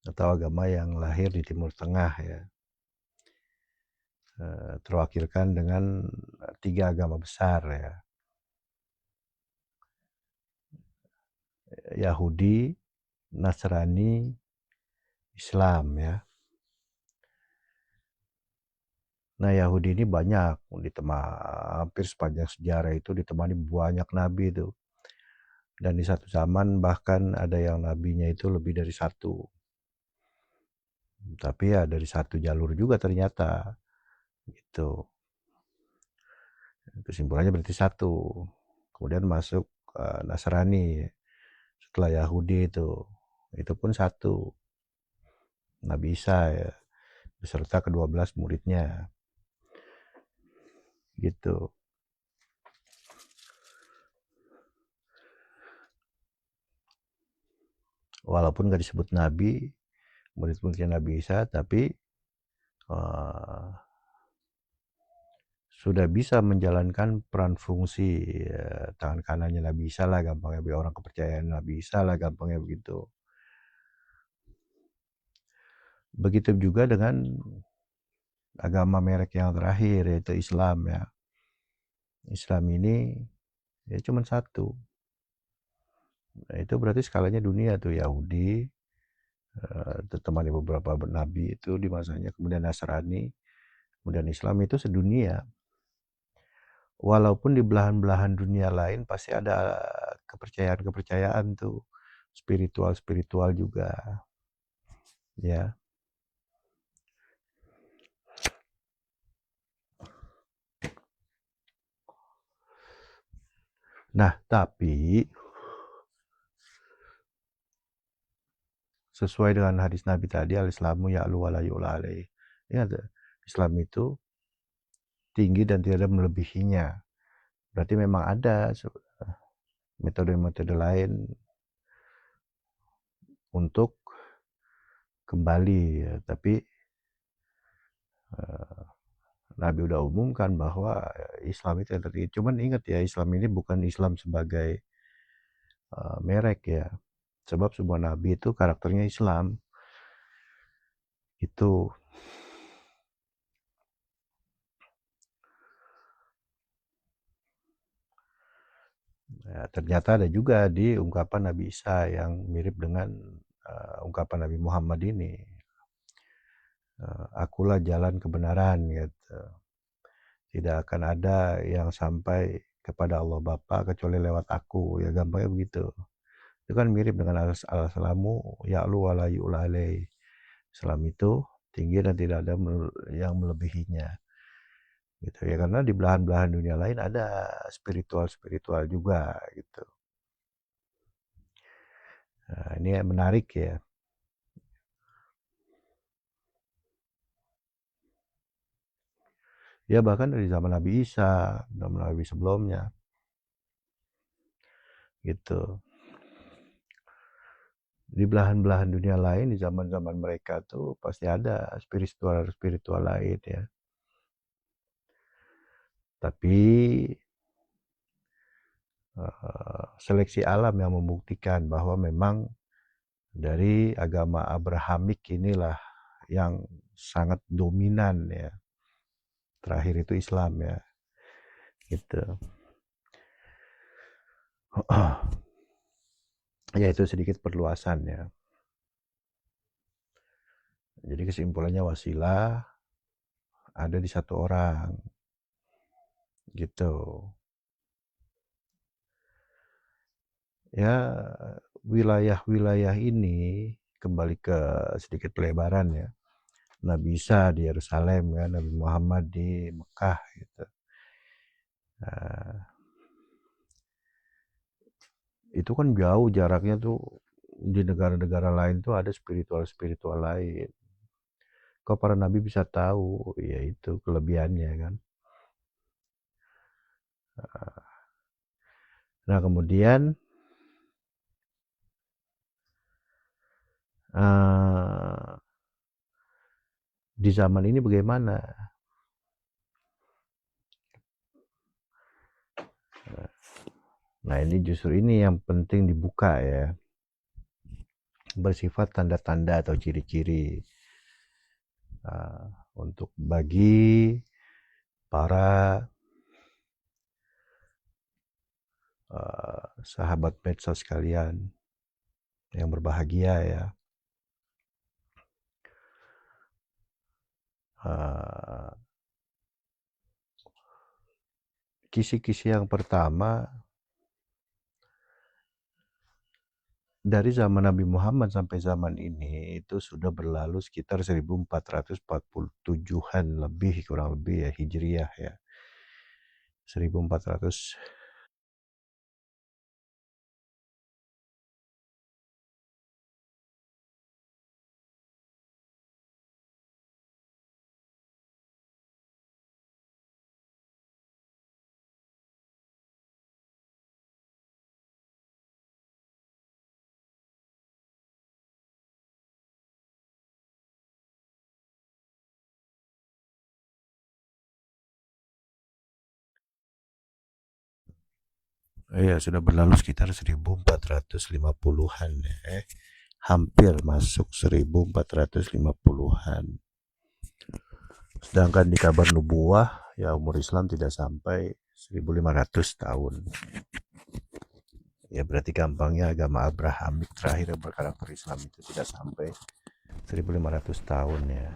atau agama yang lahir di Timur Tengah ya, terwakilkan dengan 3 agama besar ya, Yahudi, Nasrani, Islam ya. Nah Yahudi ini banyak, hampir sepanjang sejarah itu ditemani banyak nabi itu. Dan di satu zaman bahkan ada yang nabinya itu lebih dari satu. Tapi ya dari satu jalur juga ternyata gitu. Kesimpulannya berarti satu. Kemudian masuk Nasrani setelah Yahudi itu pun satu, Nabi Isa ya, beserta ke-12 muridnya gitu. Walaupun gak disebut Nabi, murid-muridnya Nabi Isa, tapi sudah bisa menjalankan peran fungsi tangan kanannya Nabi Isa lah, gampangnya orang kepercayaan Nabi Isa lah, gampangnya begitu. Begitu juga dengan agama merek yang terakhir yaitu Islam ya. Islam ini ya cuma satu. Nah, itu berarti skalanya dunia tuh, Yahudi, ditemani beberapa nabi itu di masanya, kemudian Nasrani, kemudian Islam, itu sedunia. Walaupun di belahan-belahan dunia lain pasti ada kepercayaan-kepercayaan tuh, spiritual juga, ya. Nah, tapi sesuai dengan hadis Nabi tadi, al-Islamu ya'lu wa la yu'la alaih. Ingat, Islam itu tinggi dan tidak ada melebihinya. Berarti memang ada metode-metode lain untuk kembali, ya. Tapi Nabi udah umumkan bahwa Islam itu yang tertinggi. Cuman ingat ya, Islam ini bukan Islam sebagai merek ya. Sebab semua Nabi itu karakternya Islam. Itu. Ya, ternyata ada juga di ungkapan Nabi Isa yang mirip dengan ungkapan Nabi Muhammad ini. Akulah jalan kebenaran, gitu. Tidak akan ada yang sampai kepada Allah Bapa kecuali lewat aku, ya gampangnya begitu. Itu kan mirip dengan al-Islamu ya'lu wa la yu'la alaih. Islam itu tinggi dan tidak ada yang melebihinya. Gitu ya, karena di belahan-belahan dunia lain ada spiritual juga gitu. Nah, ini menarik ya. Ya bahkan dari zaman Nabi Isa, zaman Nabi sebelumnya. Gitu. Di belahan-belahan dunia lain, di zaman-zaman mereka tuh pasti ada spiritual lain ya. Tapi seleksi alam yang membuktikan bahwa memang dari agama Abrahamik inilah yang sangat dominan ya. Terakhir itu Islam ya. Gitu. Ya itu sedikit perluasan ya. Jadi kesimpulannya wasilah ada di satu orang. Gitu. Ya, wilayah-wilayah ini kembali ke sedikit pelebaran ya. Nabi Isa di Yerusalem kan, Nabi Muhammad di Mekah gitu. Nah, itu kan jauh jaraknya tuh, di negara-negara lain tuh ada spiritual lain. Kok para nabi bisa tahu? Ya itu kelebihannya kan. Nah kemudian di zaman ini bagaimana? Nah ini justru ini yang penting dibuka ya. Bersifat tanda-tanda atau ciri-ciri untuk bagi para sahabat medsos sekalian yang berbahagia ya. Kisi-kisi yang pertama, dari zaman Nabi Muhammad sampai zaman ini itu sudah berlalu sekitar 1447-an lebih, kurang lebih ya, Hijriah ya. 1400. Iya, sudah berlalu sekitar 1450-an ya. Hampir masuk 1450-an. Sedangkan di kabar nubuah ya umur Islam tidak sampai 1500 tahun. Ya berarti gampangnya agama Abrahamik terakhir yang berkarakter Islam itu tidak sampai 1500 tahun ya.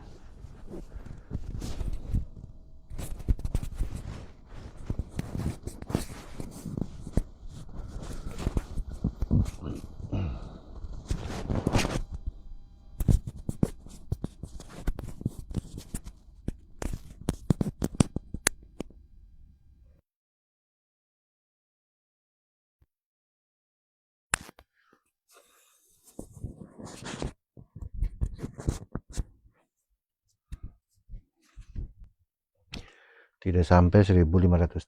Tidak sampai 1.500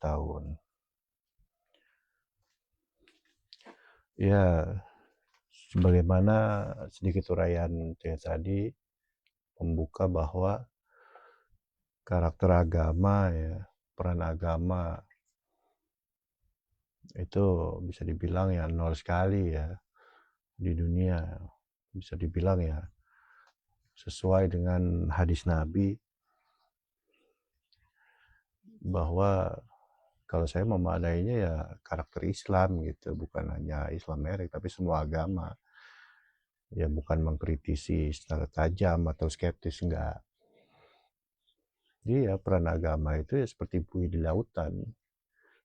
tahun. Ya, sebagaimana sedikit uraian tadi membuka bahwa karakter agama ya, peran agama itu bisa dibilang ya nol sekali ya di dunia. Bisa dibilang ya sesuai dengan hadis Nabi bahwa kalau saya memaknainya ya karakter Islam gitu, bukan hanya Islam merek tapi semua agama. Ya bukan mengkritisi secara tajam atau skeptis, enggak. Iya, peran agama itu ya seperti buih di lautan.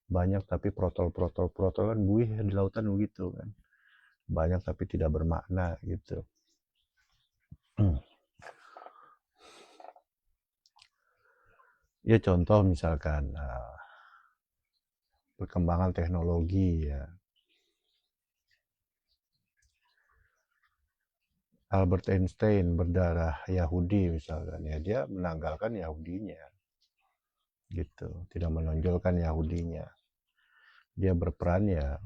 Banyak tapi protol kan buih di lautan begitu kan. Banyak tapi tidak bermakna gitu. Ya contoh misalkan perkembangan teknologi ya. Albert Einstein berdarah Yahudi misalkan ya, dia menanggalkan Yahudinya gitu, tidak menonjolkan Yahudinya. Dia berperan ya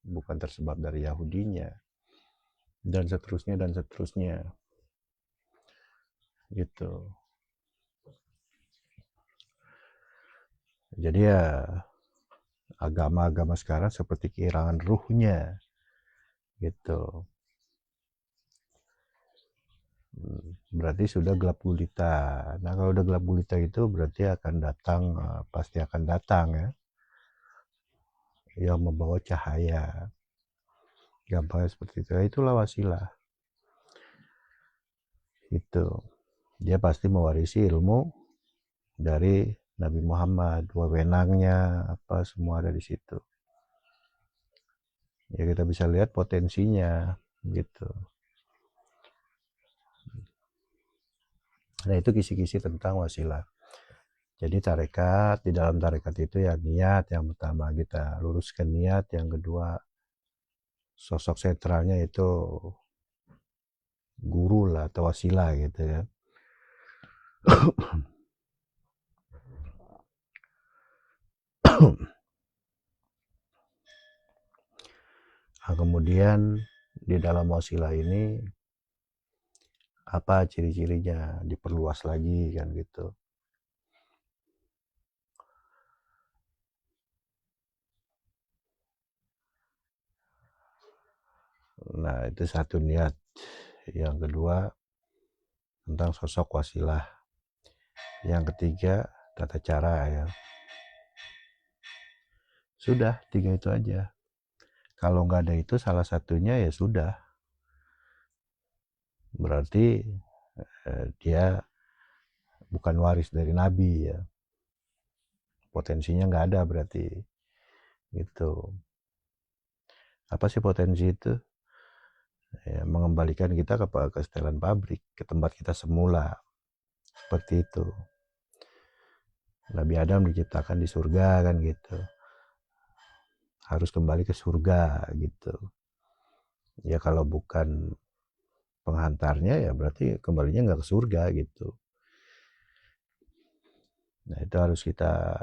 bukan tersebab dari Yahudinya dan seterusnya gitu. Jadi ya agama-agama sekarang seperti kehilangan ruhnya gitu. Berarti sudah gelap gulita. Nah kalau udah gelap gulita itu berarti akan datang, pasti akan datang ya, yang membawa cahaya. Gampangnya seperti itu. Itulah wasilah. Itu dia pasti mewarisi ilmu dari Nabi Muhammad, wewenangnya apa semua ada di situ. Ya kita bisa lihat potensinya gitu. Nah itu kisi-kisi tentang wasilah. Jadi tarekat, di dalam tarekat itu ya niat yang pertama, kita luruskan niat. Yang kedua, sosok sentralnya itu guru lah atau wasilah gitu ya. Nah, kemudian di dalam wasilah ini apa ciri-cirinya, diperluas lagi kan gitu. Nah itu satu niat. Yang kedua tentang sosok wasilah. Yang ketiga tata cara ya. Sudah, 3 itu aja. Kalau nggak ada itu salah satunya ya sudah. Berarti dia bukan waris dari Nabi ya. Potensinya nggak ada berarti. Gitu. Apa sih potensi itu? Ya, mengembalikan kita ke setelan pabrik, ke tempat kita semula. Seperti itu. Nabi Adam diciptakan di surga kan gitu. Harus kembali ke surga gitu. Ya kalau bukan penghantarnya ya berarti kembalinya nggak ke surga gitu. Nah itu harus kita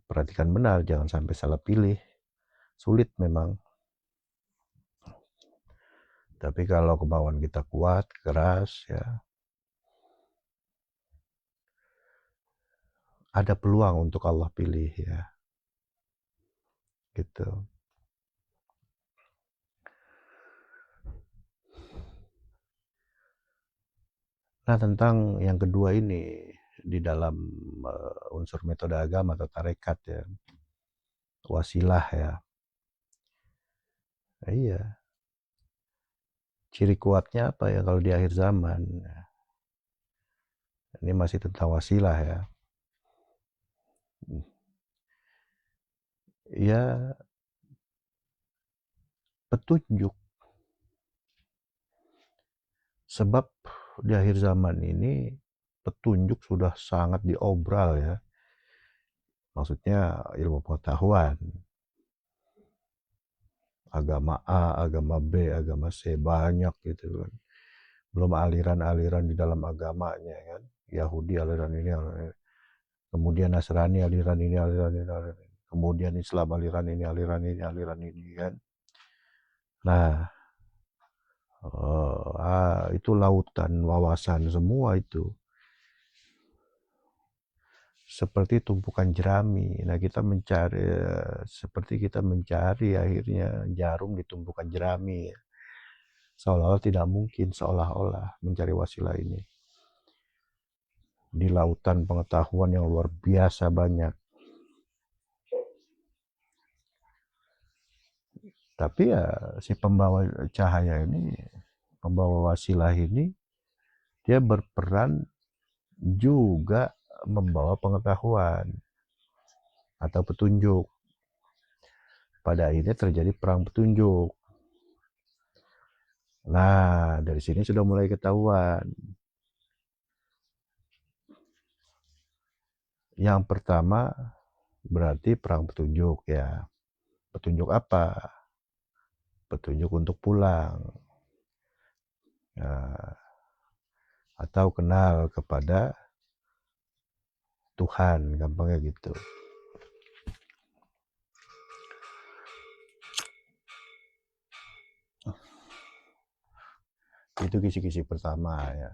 perhatikan benar, jangan sampai salah pilih. Sulit memang. Tapi kalau kemauan kita kuat, keras ya, ada peluang untuk Allah pilih ya. Gitu. Nah tentang yang kedua ini, di dalam unsur metode agama atau tarekat ya, wasilah ya. Iya. Ciri kuatnya apa ya kalau di akhir zaman? Ini masih tentang wasilah ya. Ya petunjuk. Sebab di akhir zaman ini petunjuk sudah sangat diobral ya. Maksudnya ilmu pengetahuan. Agama A, agama B, agama C, banyak gitu kan. Belum aliran-aliran di dalam agamanya kan. Yahudi aliran ini, aliran ini. kemudian Nasrani aliran ini, aliran ini, aliran ini. Kemudian Islam aliran ini, aliran ini, aliran ini kan. Nah, itu lautan wawasan semua itu. Seperti tumpukan jerami. Nah, kita mencari, seperti kita mencari akhirnya jarum di tumpukan jerami. Seolah-olah tidak mungkin, seolah-olah mencari wasilah ini. Di lautan pengetahuan yang luar biasa banyak. Tapi ya si pembawa cahaya ini, pembawa wasilah ini, dia berperan juga membawa pengetahuan atau petunjuk. Pada akhirnya terjadi perang petunjuk. Nah, dari sini sudah mulai ketahuan. Yang pertama berarti perang petunjuk ya. Petunjuk apa? Petunjuk untuk pulang. Atau kenal kepada Tuhan, gampangnya gitu. Itu kisi-kisi pertama ya.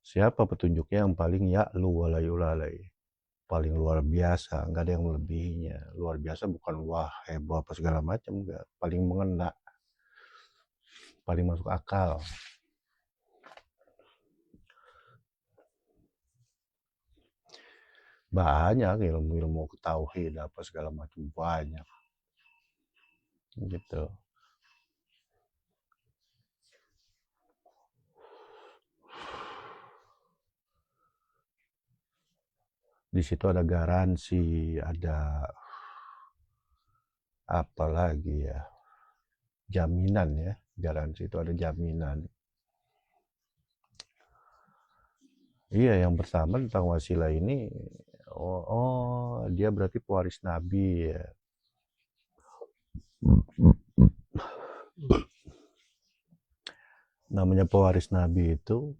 Siapa petunjuknya yang paling ya'lu wala yulalai, paling luar biasa, nggak ada yang melebihinya. Luar biasa bukan wah heboh apa segala macam, enggak. Paling mengena, paling masuk akal. Banyak ilmu-ilmu tauhid apa segala macam, banyak gitu. Di situ ada garansi, ada apa lagi ya, jaminan ya. Garansi itu ada jaminan. Iya, yang pertama tentang wasilah ini, dia berarti pewaris Nabi ya. Namanya pewaris Nabi itu,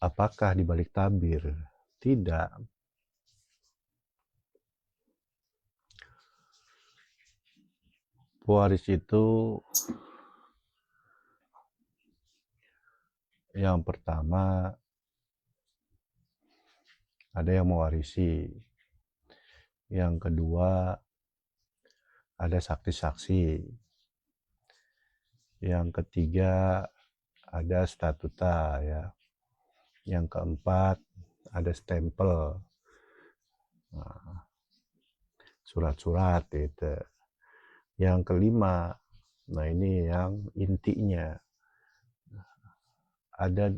apakah dibalik tabir? Tidak. Pewaris itu yang pertama ada yang mewarisi. Yang kedua ada saksi-saksi. Yang ketiga ada statuta ya. Yang keempat ada stempel. Nah, surat-surat itu. Yang kelima, nah ini yang intinya, ada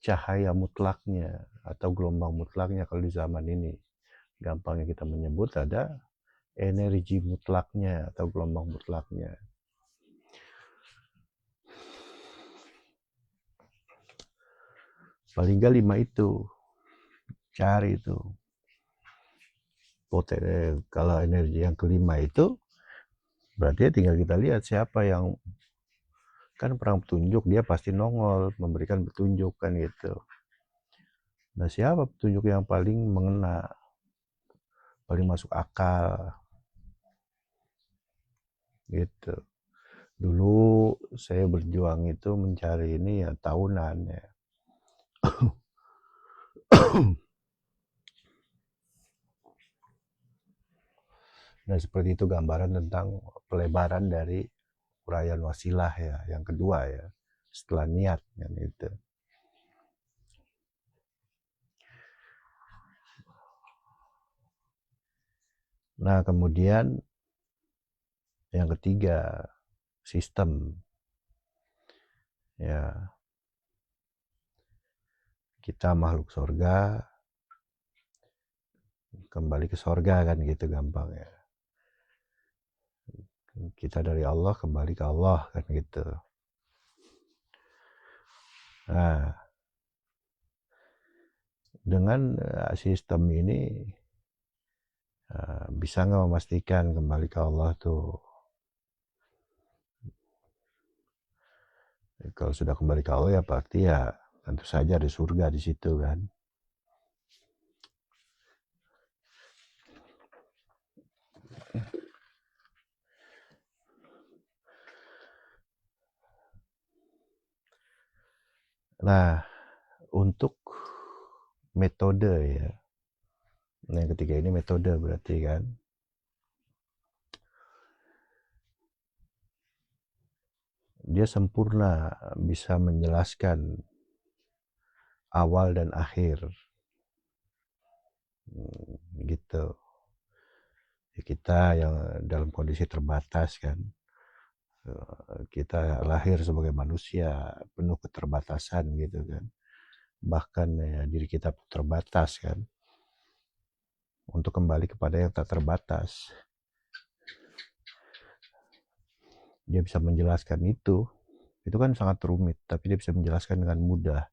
cahaya mutlaknya atau gelombang mutlaknya. Kalau di zaman ini gampangnya kita menyebut ada energi mutlaknya atau gelombang mutlaknya. Paling nggak 5 itu, cari itu. Kalau energi yang kelima itu, berarti tinggal kita lihat siapa yang, kan perang petunjuk dia pasti nongol memberikan petunjuk kan gitu. Nah, siapa petunjuk yang paling mengena, paling masuk akal gitu. Dulu saya berjuang itu mencari ini ya tahunan ya. Nah, seperti itu gambaran tentang pelebaran dari uraian wasilah ya, yang kedua ya, setelah niat kan itu. Nah, kemudian yang ketiga, sistem. Ya, kita makhluk surga, kembali ke surga kan gitu gampang ya. Kita dari Allah kembali ke Allah kan gitu. Nah, dengan sistem ini bisa nggak memastikan kembali ke Allah tuh? Kalau sudah kembali ke Allah ya pasti ya tentu saja ada surga di situ kan. Nah, untuk metode ya. Nah, yang ketiga ini metode berarti kan. Dia sempurna bisa menjelaskan awal dan akhir. Gitu. Ya, kita yang dalam kondisi terbatas kan. Kita lahir sebagai manusia penuh keterbatasan gitu kan. Bahkan ya, diri kita pun terbatas kan. Untuk kembali kepada yang tak terbatas. Dia bisa menjelaskan itu kan sangat rumit, tapi dia bisa menjelaskan dengan mudah.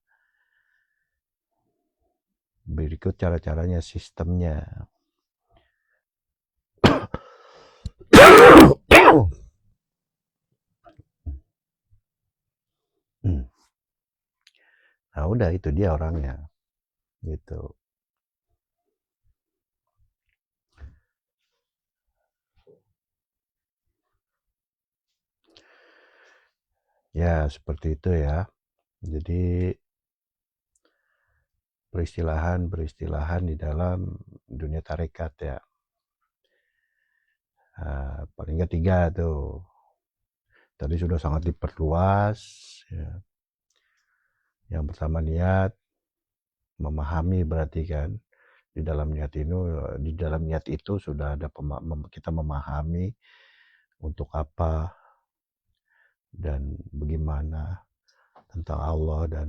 Berikut cara-caranya, sistemnya. Nah udah itu dia orangnya gitu. Ya seperti itu ya. Jadi peristilahan di dalam dunia tarekat ya. Paling nggak 3 tuh. Tadi sudah sangat diperluas ya. Yang pertama niat, memahami berarti kan. Di dalam niat itu sudah ada kita memahami untuk apa dan bagaimana tentang Allah, dan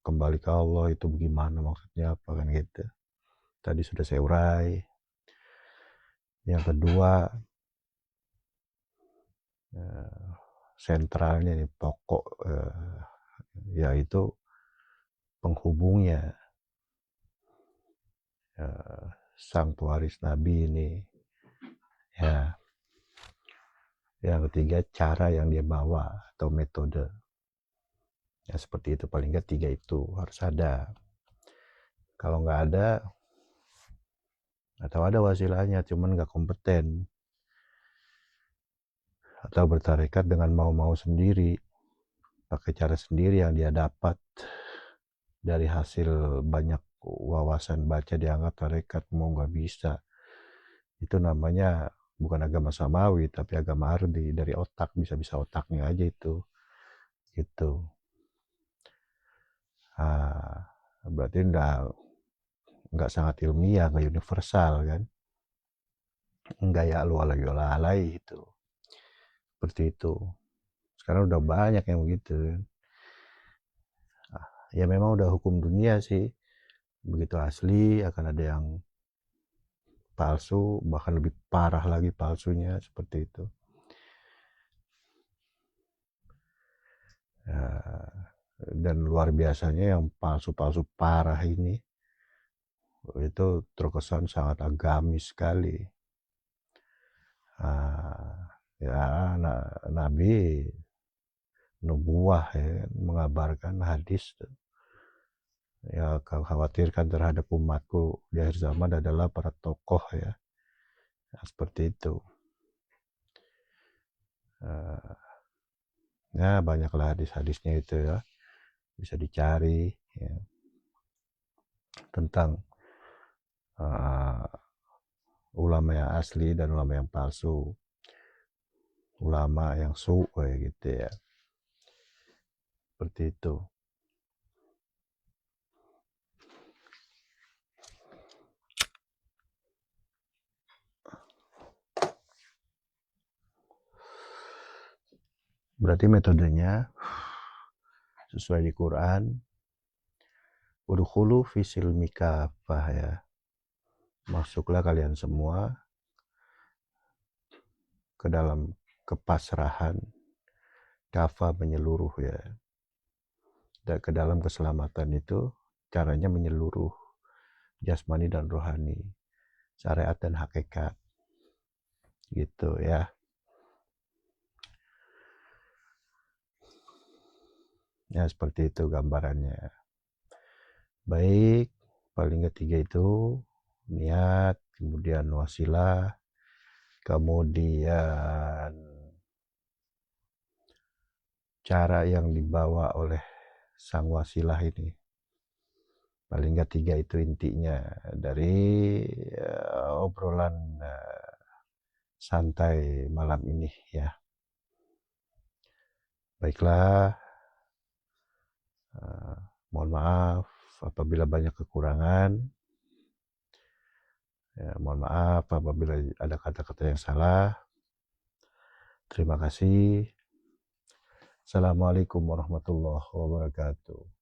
kembali ke Allah itu bagaimana, maksudnya apa kan gitu. Tadi sudah saya urai. Yang kedua, sentralnya nih, pokok yaitu penghubungnya, sang pewaris Nabi ini ya. Yang ketiga, cara yang dia bawa atau metode ya, seperti itu. Paling nggak 3 itu harus ada. Kalau nggak ada atau ada wasilahnya cuman nggak kompeten, atau bertarekat dengan mau-mau sendiri, pakai cara sendiri yang dia dapat dari hasil banyak wawasan baca, dianggap tarekat mau nggak bisa. Itu namanya bukan agama samawi tapi agama ardi, dari otak, bisa-bisa otaknya aja itu gitu. Berarti nggak sangat ilmiah, nggak universal kan, nggak ya alay itu seperti itu. Sekarang udah banyak yang begitu. Ya memang udah hukum dunia sih, begitu asli akan ada yang palsu, bahkan lebih parah lagi palsunya, seperti itu. Dan luar biasanya yang palsu-palsu parah ini itu terkesan sangat agamis sekali. Ya Nabi nubuah ya, mengabarkan hadis ya, khawatirkan terhadap umatku di akhir zaman adalah para tokoh ya, seperti itu. Ya banyaklah hadis-hadisnya itu ya, bisa dicari ya, tentang ulama yang asli dan ulama yang palsu, ulama yang kayak gitu ya, seperti itu. Berarti metodenya sesuai di Quran, udkhulu fi silmi kafah ya, masuklah kalian semua ke dalam kepasrahan, kafa menyeluruh ya, dan ke dalam keselamatan itu caranya menyeluruh, jasmani dan rohani, syariat dan hakikat gitu ya. Ya seperti itu gambarannya. Baik, paling ketiga itu niat, kemudian wasilah, kemudian cara yang dibawa oleh sang wasilah ini. Paling nggak 3 itu intinya dari obrolan santai malam ini ya. Baiklah, mohon maaf apabila banyak kekurangan. Ya, mohon maaf apabila ada kata-kata yang salah. Terima kasih. Assalamualaikum warahmatullahi wabarakatuh.